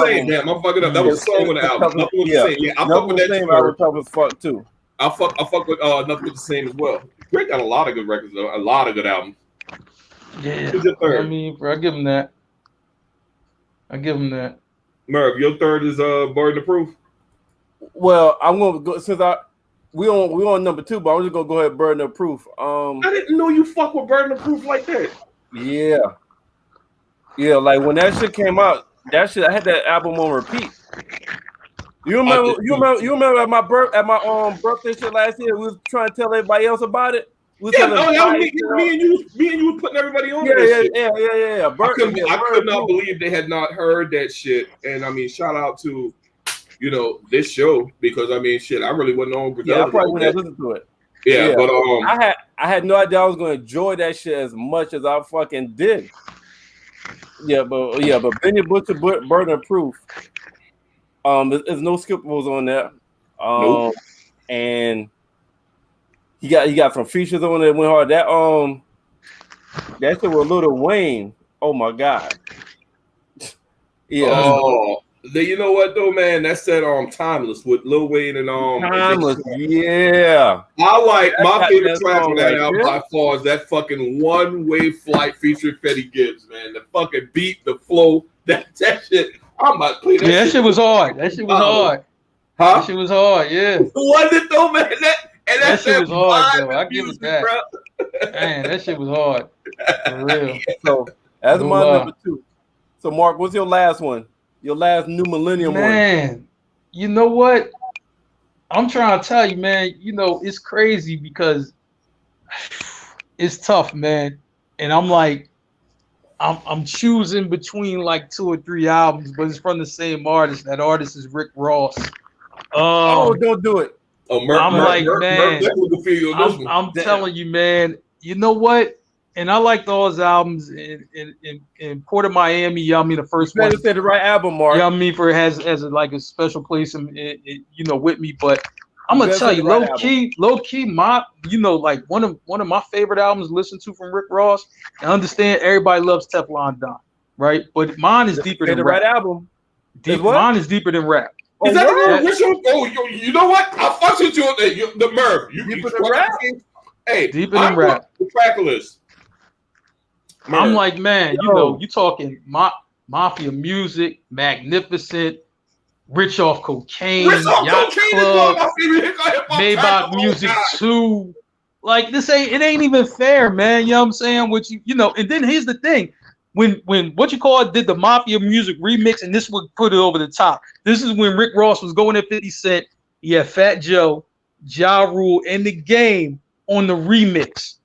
A: same.
B: Damn, I'm fucking up. That was a song on the album. Nothing was the same. Yeah, I fuck with that too.
A: Tough as fuck too.
B: I fuck with Nothing Was the Same as well. Drake got a lot of good records though. A lot of good albums.
C: Yeah, I mean, I give him that.
B: Merv, your third is Burden of Proof.
A: Well, I'm gonna go since we on number 2, but I'm just gonna go ahead and Burden of Proof.
B: I didn't know you fuck with Burden of Proof like that.
A: Yeah, like when that shit came out, that shit I had that album on repeat. You remember at my birthday shit last year, we was trying to tell everybody else about it.
B: Me and you was putting everybody on.
A: Yeah.
B: I could not believe they had not heard that shit. And I mean, shout out to this show because I mean, shit, I really wasn't on.
A: Yeah, I probably wouldn't have listened to it.
B: Yeah, but
A: I had no idea I was going to enjoy that shit as much as I fucking did. Yeah, but Benny Butcher, Burden of Proof. There's no skipables on there.
B: Nope.
A: And he got some features on it. Went hard. That shit with Lil Wayne. Oh my god. Yeah.
B: You know what though, man? That's that Timeless with Lil Wayne and
A: Timeless. Yeah.
B: I like my favorite track on that album by far is that fucking One Way Flight featuring Freddie Gibbs, man. The fucking beat, the flow, that shit. I'm about to play that.
C: Yeah, that shit was hard. That shit was hard.
B: Huh?
C: That shit was hard. Yeah.
B: Was it though, man?
C: That shit was hard, though. I give it that. Man, that shit was hard. For real.
A: So that's my number 2. So Mark, what's your last one? Your last New Millennium one?
C: Man, you know what? I'm trying to tell you, man. It's crazy because it's tough, man. And I'm like, I'm choosing between like 2 or 3 albums, but it's from the same artist. That artist is Rick Ross.
A: Don't do it.
C: I'm telling you, man. You know what? And I liked all his albums in Port of Miami. The first one.
A: You said the right album, Mark.
C: For has like a special place with me. But I'm gonna tell you, low key, my like one of my favorite albums to listen to from Rick Ross. I understand everybody loves Teflon Don, right? But mine is deeper than
A: the
C: rap.
A: Right album.
C: Mine is deeper than rap.
B: Is that the you know what? I fucked with you on the Merv. You
A: deeper than rap.
B: Hey,
C: deeper than rap.
B: The track list.
C: I'm like, man, you talking Mafia Music, Magnificent, Rich Off Cocaine, Yacht Club, Maybach Music 2. Like it ain't even fair, man. You know what I'm saying? Which and then here's the thing. When did the Mafia Music remix, and this would put it over the top. This is when Rick Ross was going at 50 Cent. He had Fat Joe, Ja Rule, and The Game on the remix.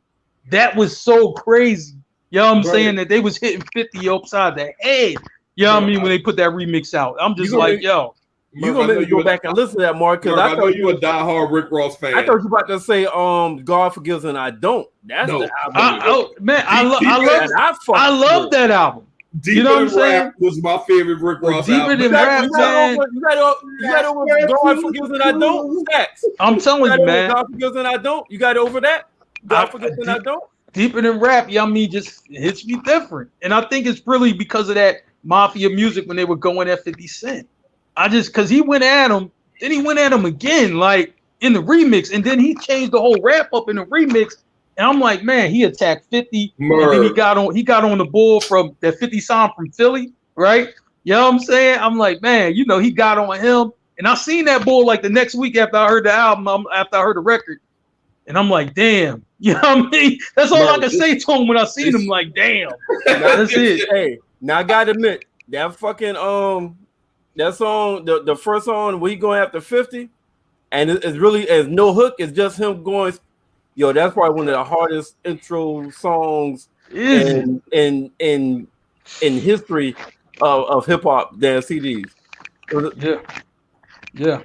C: That was so crazy. You know what I'm saying? That they was hitting 50 upside the head. You know what I mean? When they put that remix out. I'm just like, yo.
A: You gonna make me go back and listen to that, Mark? Because
B: I know you a diehard Rick Ross fan.
A: I thought you about to say, God Forgives and I Don't. That's the album.
C: I love that album.
B: Deeper you know what I'm saying? Was my favorite Rick Ross album.
C: Deeper than rap, man.
A: You got over God Forgives and I Don't. Facts.
C: I'm telling you, man.
A: God Forgives and I Don't. You got over that? God Forgives and I Don't.
C: Deeper than rap, just hits me different. And I think it's really because of that Mafia Music when they were going at 50 Cent. Because he went at him, then he went at him again, like in the remix, and then he changed the whole rap up in the remix. And I'm like, man, he attacked 50, and then he got on the bull from that 50 song from Philly, right? You know what I'm saying? I'm like, man, he got on him. And I seen that bull like the next week after I heard the album, after I heard the record. And I'm like, damn. You know what I mean? That's all I can say to him when I seen him, like, damn. That's it.
A: Hey, now I gotta admit, that fucking that song, the first song where he going after 50, and it's really as no hook, it's just him going, that's probably one of the hardest intro songs in history of hip hop than CDs.
C: Yeah.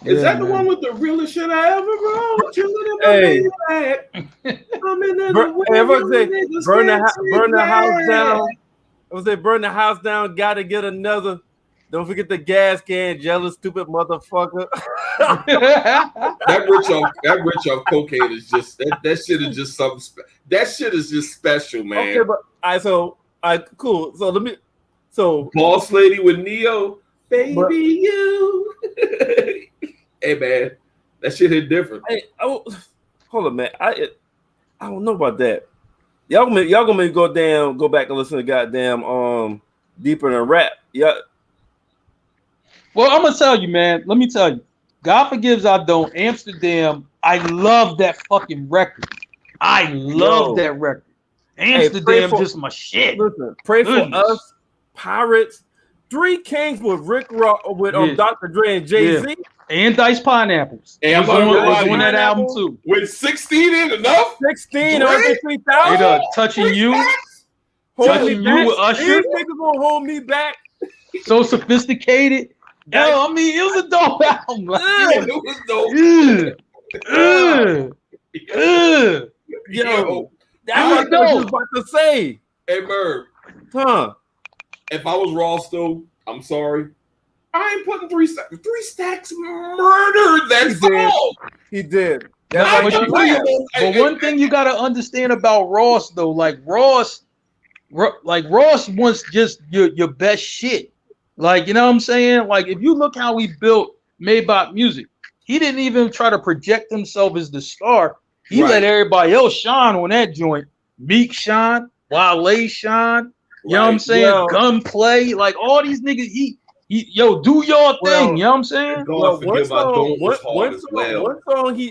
B: Is that the one with the realest shit I ever wrote?
A: Burn the house down. I was say burn the house down. Gotta get another. Don't forget the gas can. Jealous, stupid motherfucker.
B: that rich off cocaine is just that shit is just something. That shit is just special, man.
A: Okay, but cool. So let me. So
B: Boss Lady with Neo, baby, you. Hey man, that shit hit different.
A: Hey, hold on, man. I don't know about that. Y'all gonna make me go back and listen to goddamn Deeper Than Rap. Yeah,
C: Well, I'm gonna tell you, man. Let me tell you. God Forgives I Don't. Amsterdam. I love that fucking record. I love that record. Amsterdam,
A: hey,
C: just my shit.
A: Listen, Pray for Us, Pirates, Three Kings with Rick Ross, with Dr. Dre and Jay-Z.
C: Yeah. And Diced Pineapples.
B: And
C: was on that album too.
B: With 16 in enough?
A: 16 on 3,000.
C: Touching You.
A: Touching You
C: with Usher.
A: These niggas gonna hold me back.
C: So Sophisticated. Yo, I mean, it was a dope album. Like,
B: it was dope.
A: Yo, that's what I was about to say.
B: Hey, Merv.
A: Huh?
B: If I was Ross, though, I'm sorry. I ain't putting 3 stacks. 3 stacks murdered that song.
A: He did.
C: But one thing you gotta understand about Ross, though, like Ross wants just your best shit. Like, you know what I'm saying? Like, if you look how he built Maybach Music, he didn't even try to project himself as the star. He let everybody else shine on that joint. Meek shine, Wale shine. You know what I'm saying? Gunplay, like all these niggas. He do your thing. You know what I'm saying?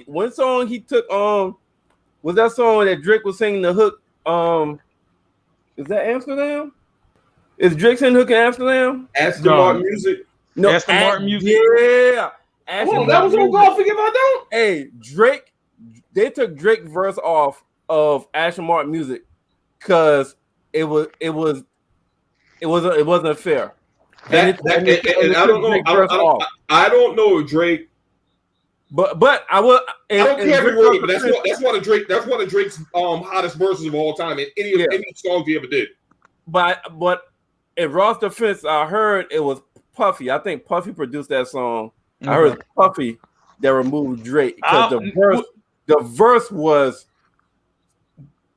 A: One song he took. Was that song that Drake was singing the hook? Is that Amsterdam? Is Drake singing the hook in Amsterdam?
B: Aston Martin Music.
A: No,
C: Aston Martin Music.
A: Yeah.
B: That was on God Forgive I Don't.
A: Hey, Drake. They took Drake verse off of Aston Martin Music because it wasn't fair.
B: I don't know if Drake.
A: But I will.
B: I don't care every word, but that's one of Drake's hottest verses of all time in any songs he ever did.
A: But in Ross' defense, I heard it was Puffy. I think Puffy produced that song. Mm-hmm. I heard Puffy that removed Drake because the verse was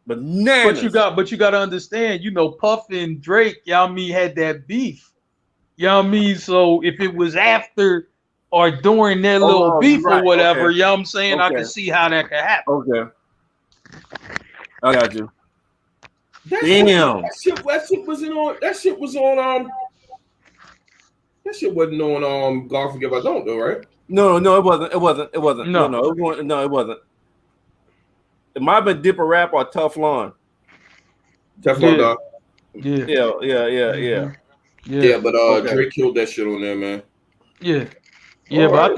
A: bananas.
C: But you got to understand, you know, Puff and Drake, y'all mean had that beef. You know what I mean? So if it was after or during their little beef or whatever, you know what I'm saying? I can see how that could happen.
A: Okay. I got you.
B: That shit wasn't on God Forgive I Don't though, right?
A: No, it wasn't. It wasn't. No, it wasn't. It might have been Dipper Rap or Teflon.
B: Teflon Dog.
A: Yeah.
B: Yeah, but Drake killed that shit on there, man.
C: Yeah. Yeah, but right. I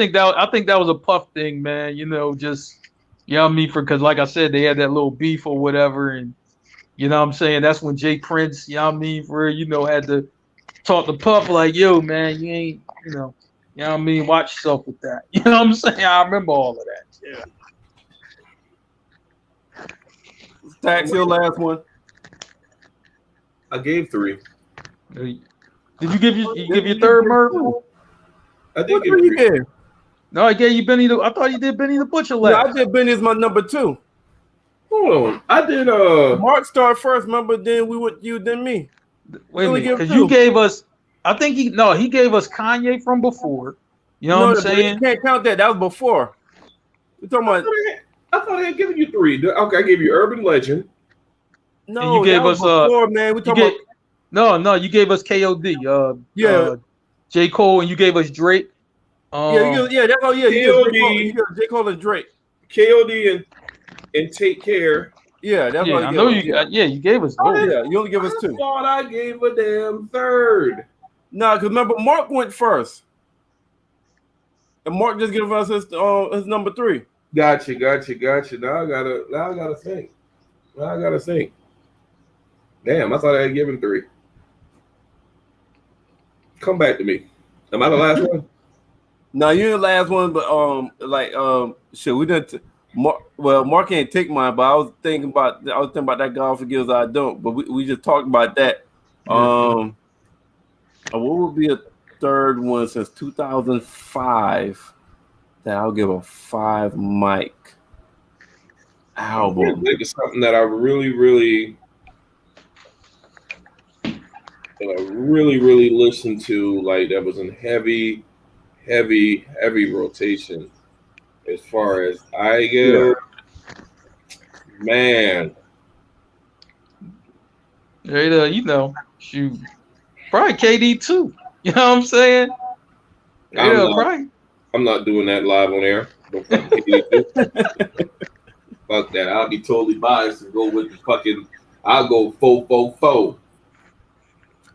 C: think that was a Puff thing, man. You know, just because like I said, they had that little beef or whatever, and you know what I'm saying? That's when Jay Prince, had to talk to Puff like, yo, man, you ain't, watch yourself with that. You know what I'm saying? I remember all of that. Yeah.
A: Tax your last one.
B: I gave 3.
C: Did you give your third, Merv?
B: I did give 3.
C: No, I gave you Benny. I thought you did Benny the Butcher last.
A: Yeah, I did Benny as my number 2.
B: Hold on, I did.
A: Marc started first. Remember? Then we went you, then me.
C: Wait a minute, because you gave us. I think he gave us Kanye from before. You know what I'm saying?
A: You can't count that. That was before. We're talking about.
B: I thought I had given you 3. Okay, I gave you Urban Legend.
A: No, and you gave us before, man. We talking about.
C: No, you gave us KOD. J. Cole, and you gave us Drake.
A: That's all. Yeah,
B: KOD,
A: J. Cole and Drake.
B: KOD and Take Care.
A: Yeah, that's what
C: I know you got. Yeah, you gave us.
A: You only give us 2.
B: I thought I gave a damn third.
A: No, because remember, Marc went first, and Marc just gave us his number 3.
B: Gotcha. Now I gotta think. Damn, I thought I had given 3. Come back to me. Am I the last one?
A: No, you're the last one, but shit, we didn't. Marc can't take mine, but I was thinking about that God Forgives I Don't, but we just talked about that. What would be a third one since 2005 that I'll give a 5 mic album?
B: I think it's something that I really listened to, like that was in heavy rotation. As far as I go, man.
C: Shoot. Probably KD too. You know what I'm saying?
B: I'm not doing that live on air. Fuck that. I'll be totally biased and go with the fucking. I'll go 4-4-4.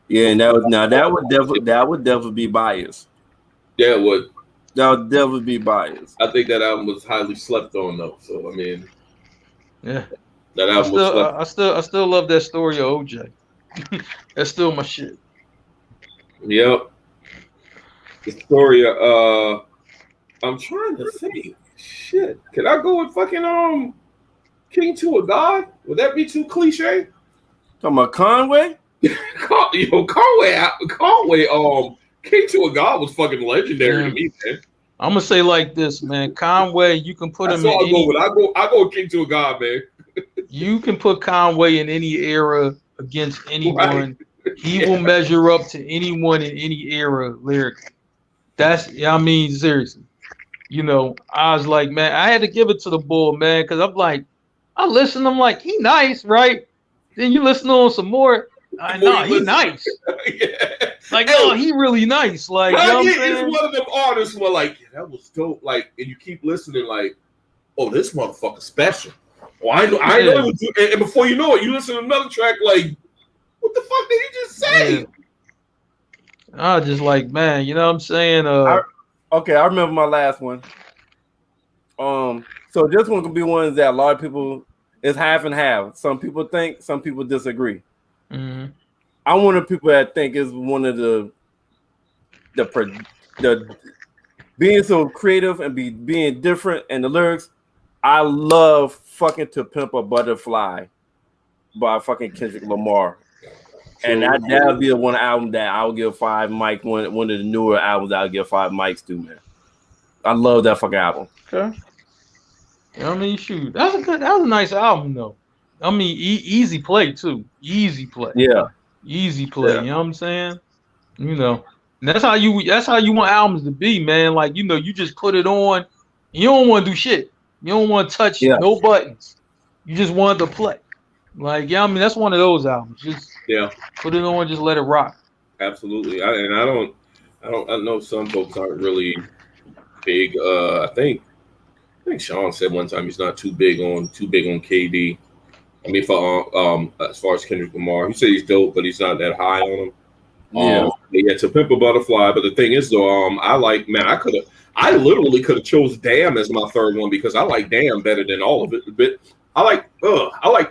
A: Yeah, and that would definitely be biased.
B: Yeah, it would.
A: That would definitely be biased.
B: I think that album was highly slept on though. So I mean,
C: yeah,
B: that album was slept.
C: I still love that story of OJ. That's still my shit.
B: Yep. The story of I'm trying to think. Shit. Can I go with fucking King to a God? Would that be too cliche?
A: Talking about Conway?
B: Conway, King to a God was fucking legendary to me, man.
C: I'm gonna say like this, man. Conway, you can put him in
B: I go King to a God, man.
C: You can put Conway in any era against anyone. Right. He will measure up to anyone in any era lyrically. Seriously. I was like, man, I had to give it to the bull, man, because I'm like, I listen, I'm like, he nice, right? Then you listen to him some more. He nice. Yeah. Like, he really nice. Like,
B: Kanye is one of them artists where, like, yeah, that was dope. Like, and you keep listening, like, oh, this motherfucker special. Oh, I know it was, and before you know it, you listen to another track, like, what the fuck did he just say?
C: Yeah. I was just like, man, you know what I'm saying?
A: I remember my last one. So this one could be one that a lot of people is half and half. Some people think, some people disagree.
C: Mm-hmm.
A: I'm one of the people that think is one of the being so creative and being different and the lyrics. I love fucking To Pimp a Butterfly by fucking Kendrick Lamar. And that'll be the one album that I'll give 5 mics. One of the newer albums I'll give 5 mics to, man. I love that fucking album.
C: Okay. Shoot, that was a nice album though. Easy play too. Easy play.
A: Yeah.
C: Easy play. Yeah. You know what I'm saying? And that's how you want albums to be, man. Like, you just put it on. You don't want to do shit. You don't want to touch no buttons. You just want to play. Like, that's one of those albums. Just put it on, just let it rock.
B: Absolutely. I know some folks aren't really big. I think Shawn said one time he's not too big on KD. I mean, for as far as Kendrick Lamar, he said he's dope, but he's not that high on him. To Pimp a Butterfly. But the thing is, though, I literally could have chose Damn as my third one because I like Damn better than all of it. But I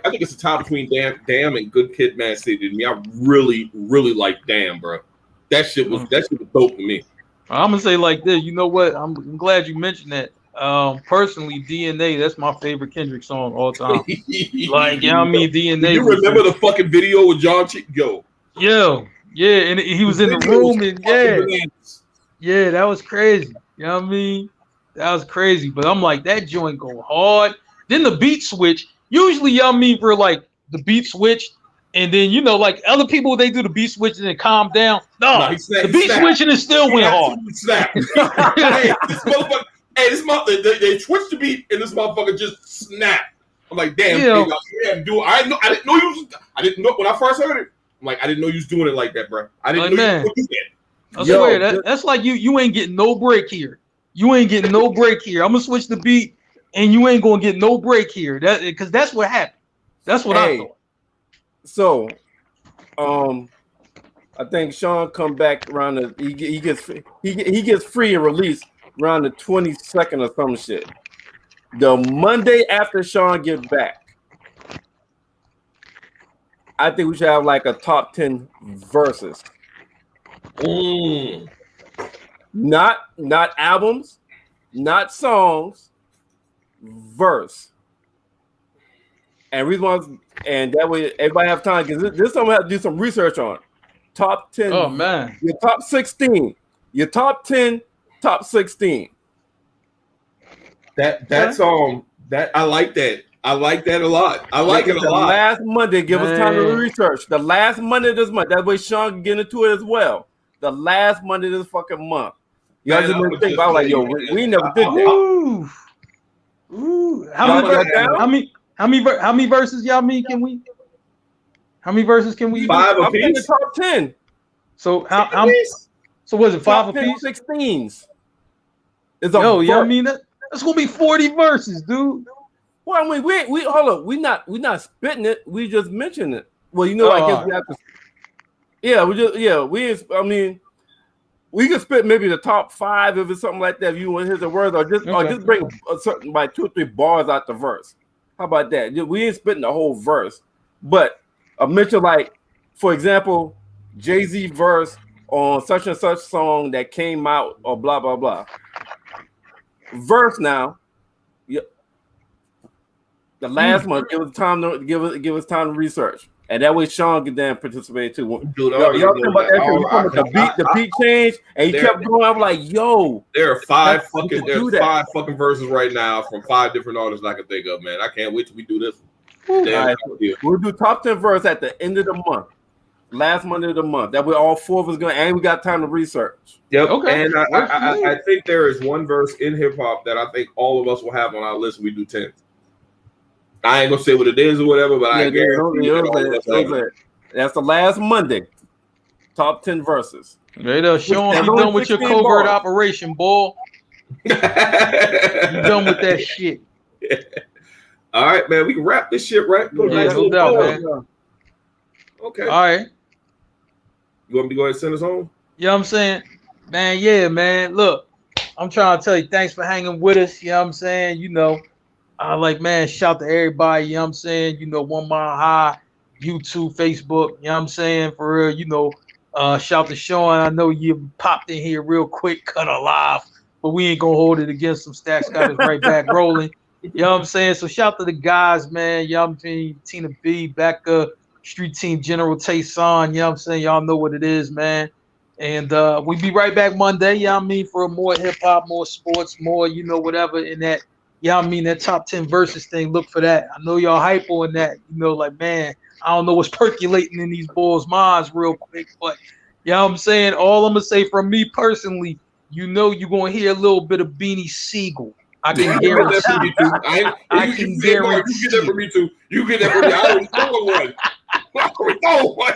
B: think it's a tie between Damn and Good Kid, Mad City. To me, I really, really like Damn, bro. That shit was dope to me.
C: I'm gonna say like this. You know what? I'm glad you mentioned that. Personally, DNA, that's my favorite Kendrick song all time. Like, DNA.
B: You remember the fucking video with John Go?
C: Yeah, and he was in the room, and that was crazy. You know what I mean? That was crazy. But I'm like, that joint go hard. Then the beat switch. Usually, for like the beat switch, and then like other people, they do the beat switch and then calm down. No, the beat switching is still went hard.
B: This motherfucker, they switched the beat and this motherfucker just snapped. I'm like, damn, I didn't know when I first heard it. I'm like, I didn't know you was doing it like that, bro. I didn't know you was doing that.
C: I swear that's like you ain't getting no break here. You ain't getting no break here. I'm gonna switch the beat and you ain't gonna get no break here. Because that's what happened. That's what I thought.
A: So, I think Shawn come back around he gets free and released around the 22nd or some shit. The Monday after Shawn get back, I think we should have like a top 10 verses. Not albums, not songs, verse. And that way everybody have time because this time we have to do some research on top 10.
C: Oh man,
A: your top 16, your top 10. Top 16.
B: That I like that. I like that a lot. I like it a lot.
A: Last Monday, give us time to research. The last Monday of this month. That way Shawn can get into it as well. The last Monday of this fucking month. You guys just think about like, yo, we never did that.
C: Ooh. How many verses y'all mean can we? How many verses can we?
B: 5
A: apiece. I'm in the top 10.
C: So how So was it 5
A: Top 10
C: apiece?
A: 16s. It's
C: Yo, you know what I mean? That's gonna be 40 verses, dude.
A: Well, I mean, we hold up. We not spitting it. We just mentioned it. Well, you know, I guess we have to. Yeah, I mean, we can spit maybe the top 5 if it's something like that. If you want to hear the words, or just bring a certain like 2 or 3 bars out the verse. How about that? We ain't spitting the whole verse, but a mention like, for example, Jay-Z verse on such and such song that came out or blah blah blah. Verse now. The last month, give us time to research, and that way Shawn can then participate too. Dude, y'all think about that? The beat changed, and he kept going. I'm like, yo,
B: there are 5 fucking verses right now from 5 different artists I can think of, man. I can't wait till we do this.
A: Right, we'll do top 10 verse at the end of the month, last Monday of the month. That way, all 4 of us going, and we got time to research.
B: Yep. Okay. And I think there is one verse in hip hop that I think all of us will have on our list. We do 10. I ain't gonna say what it is or whatever, but I guarantee
A: that's the last Monday. Top 10 verses.
C: Right up, Shawn, you done with your covert operation, boy. You done with that shit.
B: All right, man. We can wrap this shit, right?
C: Yeah, no doubt, man.
B: Okay.
C: All right.
B: You want me to go ahead and send us home?
C: You know what I'm saying? Man, yeah, man. Look, I'm trying to tell you, thanks for hanging with us. You know what I'm saying? You know, man, shout to everybody, you know what I'm saying? You know, 1 Mile High, YouTube, Facebook, you know what I'm saying? For real, you know, shout to Shawn. I know you popped in here real quick, cut her live, but we ain't gonna hold it against some Stacks. Got us right back rolling. You know what I'm saying? So shout to the guys, man. You know what I'm saying? Tina B, Becca, Street Team General Tayson, you know what I'm saying? Y'all know what it is, man. And we be right back Monday, you know what I mean? For more hip-hop, more sports, more, you know, whatever in that. Yeah, I mean, that top 10 verses thing, look for that. I know y'all hype on that. You know, like, man, I don't know what's percolating in these boys' minds real quick, but, you know what I'm saying? All I'm going to say from me personally, you know you're going to hear a little bit of Beanie Siegel. I can guarantee you. I can guarantee
B: you. You get that from me, too. You get that from me. I already know one. I already know one.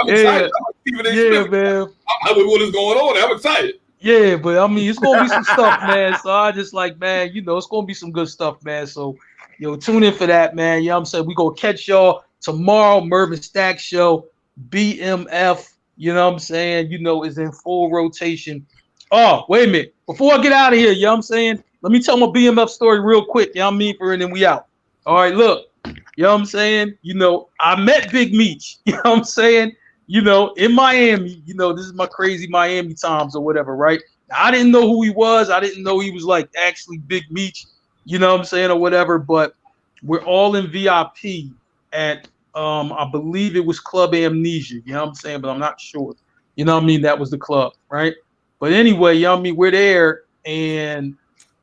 B: I'm excited.
C: Yeah, man.
B: I mean, what is going on? I'm excited.
C: Yeah, but I mean, it's gonna be some stuff, man. So I just like, man, you know, it's gonna be some good stuff, man. So, yo, tune in for that, man. You know what I'm saying? We gonna catch y'all tomorrow. Mervin Stack Show, BMF. You know what I'm saying? You know, is in full rotation. Oh, wait a minute. Before I get out of here, you know what I'm saying? Let me tell my BMF story real quick. You know what I mean? And then we out. All right, look. You know what I'm saying? You know, I met Big Meech. You know what I'm saying? You know, in Miami, you know, this is my crazy Miami times or whatever, right? I didn't know who he was. I didn't know he was like actually Big Meech, you know what I'm saying, or whatever. But we're all in VIP at, I believe it was Club Amnesia, you know what I'm saying? But I'm not sure. You know what I mean? That was the club, right? But anyway, you know what I mean? We're there and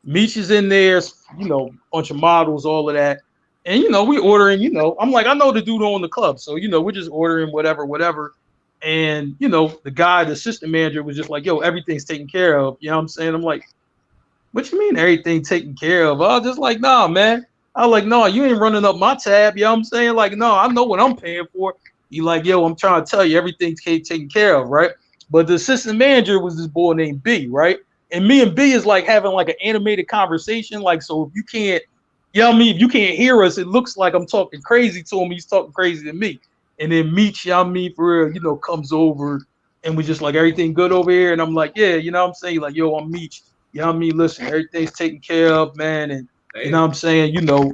C: Meech is in there, you know, bunch of models, all of that. And, you know, we ordering, you know, I'm like, I know the dude on the club. So, you know, we're just ordering whatever. And, you know, the assistant manager was just like, yo, everything's taken care of. You know what I'm saying? I'm like, what you mean everything taken care of? I was just like, nah, man. I was like, no, you ain't running up my tab. You know what I'm saying? Like, no, I know what I'm paying for. He like, yo, I'm trying to tell you, everything's taken care of, right? But the assistant manager was this boy named B, right? And me and B is like having like an animated conversation. Like, so if you can't, you know what I mean? If you can't hear us, it looks like I'm talking crazy to him. He's talking crazy to me. And then Meech, you know what I mean, for real, you know, comes over and we just like, everything good over here? And I'm like, yeah, you know what I'm saying? Like, yo, I'm Meech. You know what I mean? Listen, everything's taken care of, man. And you know what I'm saying? You know,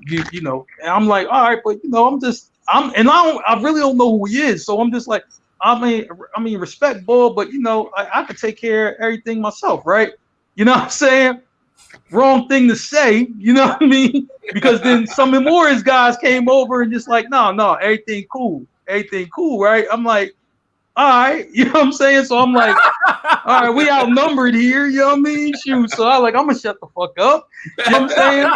C: you know, and I'm like, all right, but you know, I really don't know who he is. So I'm just like, I mean, respect, bull, but you know, I could take care of everything myself, right? You know what I'm saying? Wrong thing to say, you know what I mean? Because then some more of his guys came over and just like, no, everything cool, right? I'm like, all right, you know what I'm saying? So I'm like, all right, we outnumbered here, you know what I mean? Shoot, so I'm like, I'm gonna shut the fuck up, you know what I'm saying?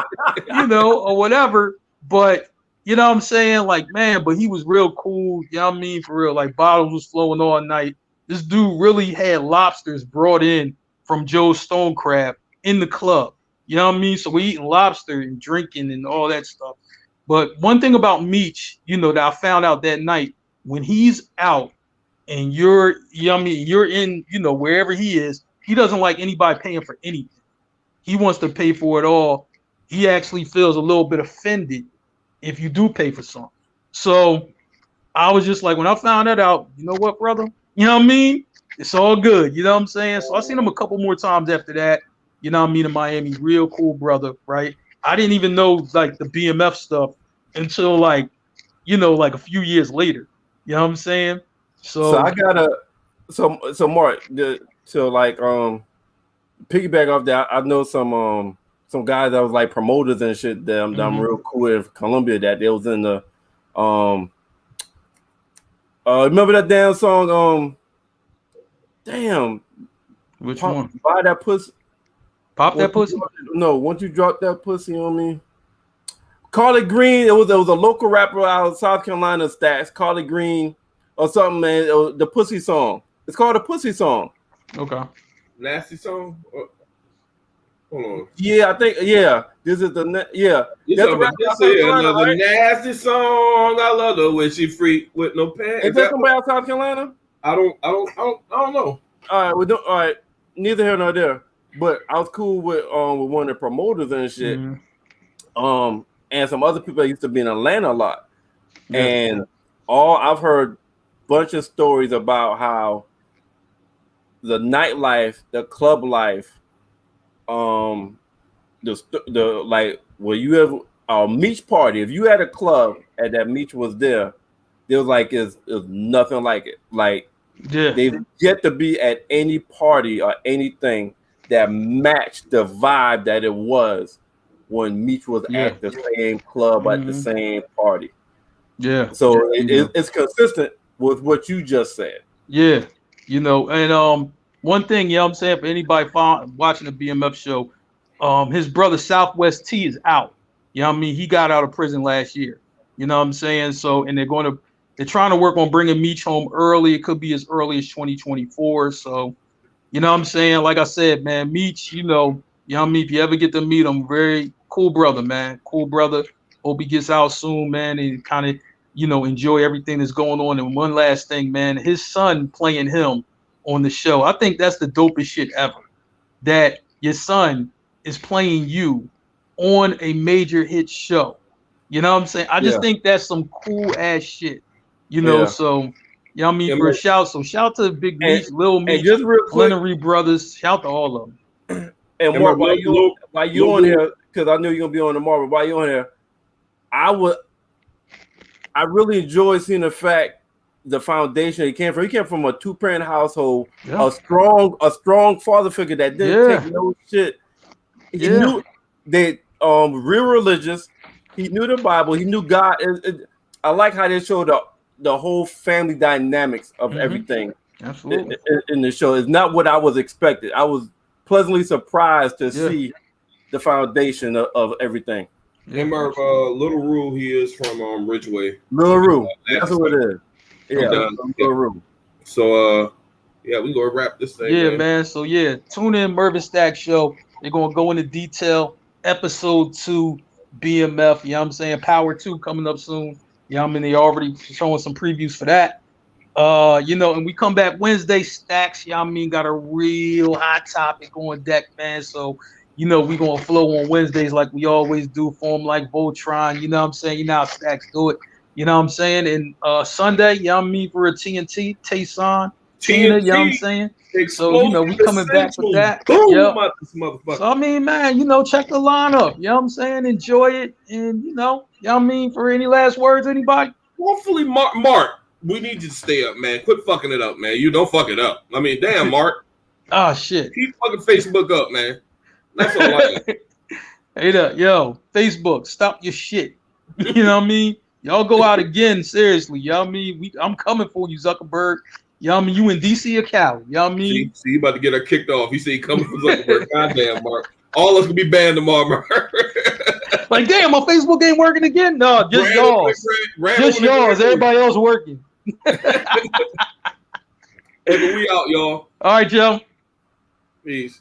C: You know, or whatever. But you know what I'm saying? Like, man, but he was real cool, you know what I mean? For real, like bottles was flowing all night. This dude really had lobsters brought in from Joe's Stone Crab in the club. You know what I mean? So we eating lobster and drinking and all that stuff. But one thing about Meech, you know, that I found out that night, when he's out, and you're, you know what I mean, you're in, you know, wherever he is, he doesn't like anybody paying for anything. He wants to pay for it all. He actually feels a little bit offended if you do pay for something. So I was just like, when I found that out, you know what, brother? You know what I mean? It's all good. You know what I'm saying? So I seen him a couple more times after that. You know what I mean? In Miami, real cool brother, right? I didn't even know like the BMF stuff until like, you know, like a few years later. You know what I'm saying?
A: So I gotta so Mark, to like piggyback off that, I know some guys that was like promoters and shit that I'm real cool with Colombia, that they was in the remember that damn song damn,
C: which one?
A: Buy that pussy.
C: Pop that pussy?
A: No, once you drop that pussy on me. Carly Green, it was a local rapper out of South Carolina, Stacks. Carly Green or something, man. It was the pussy song. It's called a pussy song.
C: Okay.
B: Nasty song? Hold on.
A: Yeah, I think, yeah. This is the, yeah. That's
B: another nasty song. I love her when she freak with no pants.
A: Is that somebody out of South Carolina?
B: I don't know.
A: All right, all right. Neither here nor there. But I was cool with one of the promoters and shit. And some other people that used to be in Atlanta a lot. Yeah. And I've heard a bunch of stories about how the nightlife, the club life, the like where you have a Meech party. If you had a club and that Meech was there was like is nothing like it. Like they've yet to be at any party or anything that matched the vibe that it was when Meech was at the same club at the same party. Yeah. So it's consistent with what you just said.
C: Yeah. You know, and one thing, you know what I'm saying, for anybody watching the BMF show, his brother Southwest T is out. You know what I mean? He got out of prison last year. You know what I'm saying? So, and they're trying to work on bringing Meech home early. It could be as early as 2024. So, you know what I'm saying? Like I said, man, Meech, you know what I mean? If you ever get to meet him, very cool brother, man. Cool brother. Hope he gets out soon, man, and kind of, you know, enjoy everything that's going on. And one last thing, man, his son playing him on the show. I think that's the dopest shit ever. That your son is playing you on a major hit show. You know what I'm saying? I just think that's some cool ass shit. You know, so you know what I mean, for a shout. So shout to Big Meech, Lil Meech, just real quick, Glennery Brothers. Shout to all of them.
A: And Mark, while you on here, because I knew you're gonna be on tomorrow, but while you're on here, I really enjoy seeing the fact the foundation he came from. He came from a 2-parent household, a strong father figure that didn't take no shit. He knew they real religious. He knew the Bible. He knew God. I like how they showed the whole family dynamics of everything. Absolutely. In the show. It's not what I was expecting. I was pleasantly surprised to see the foundation of everything.
B: And Mark, Little Rue, he is from Ridgeway.
A: Little Rue, that's who it is. Yeah, Little Rue.
B: So, we gonna wrap this thing.
C: Yeah, man. So tune in Mervin Stack Show. They're gonna go into detail. Episode 2, BMF. You know what I'm saying? Power 2 coming up soon. You know what I mean? They already showing some previews for that. You know, and we come back Wednesday, Stacks. You know what I mean? Got a real hot topic on deck, man. So, you know, we gonna flow on Wednesdays like we always do, form like Voltron. You know what I'm saying? You know how Stacks do it. You know what I'm saying? And Sunday, you know what I mean, for a TNT, Tayson, Tina, you know what I'm saying? So, you know, we coming back with that. So, I mean, man, you know, check the lineup. You know what I'm saying? Enjoy it. And, you know what I mean? For any last words, anybody?
B: Hopefully, Mark, we need you to stay up, man. Quit fucking it up, man. You don't fuck it up. I mean, damn, Mark.
C: Oh, shit.
B: Keep fucking Facebook up, man. That's all I got.
C: Hey there, yo, Facebook, stop your shit. You know what I mean? Y'all go out again, seriously. You know what I mean? I'm coming for you, Zuckerberg. You know what I mean? You in DC or Cali. You know what I mean?
B: See, you about to get her kicked off. He said he coming for Zuckerberg. Goddamn, Mark. All of us gonna be banned tomorrow, Mark.
C: Like, damn, my Facebook ain't working again? No, just yours. Just yours. Everybody else working.
B: Hey, but we out, y'all.
C: All right, Joe.
B: Peace.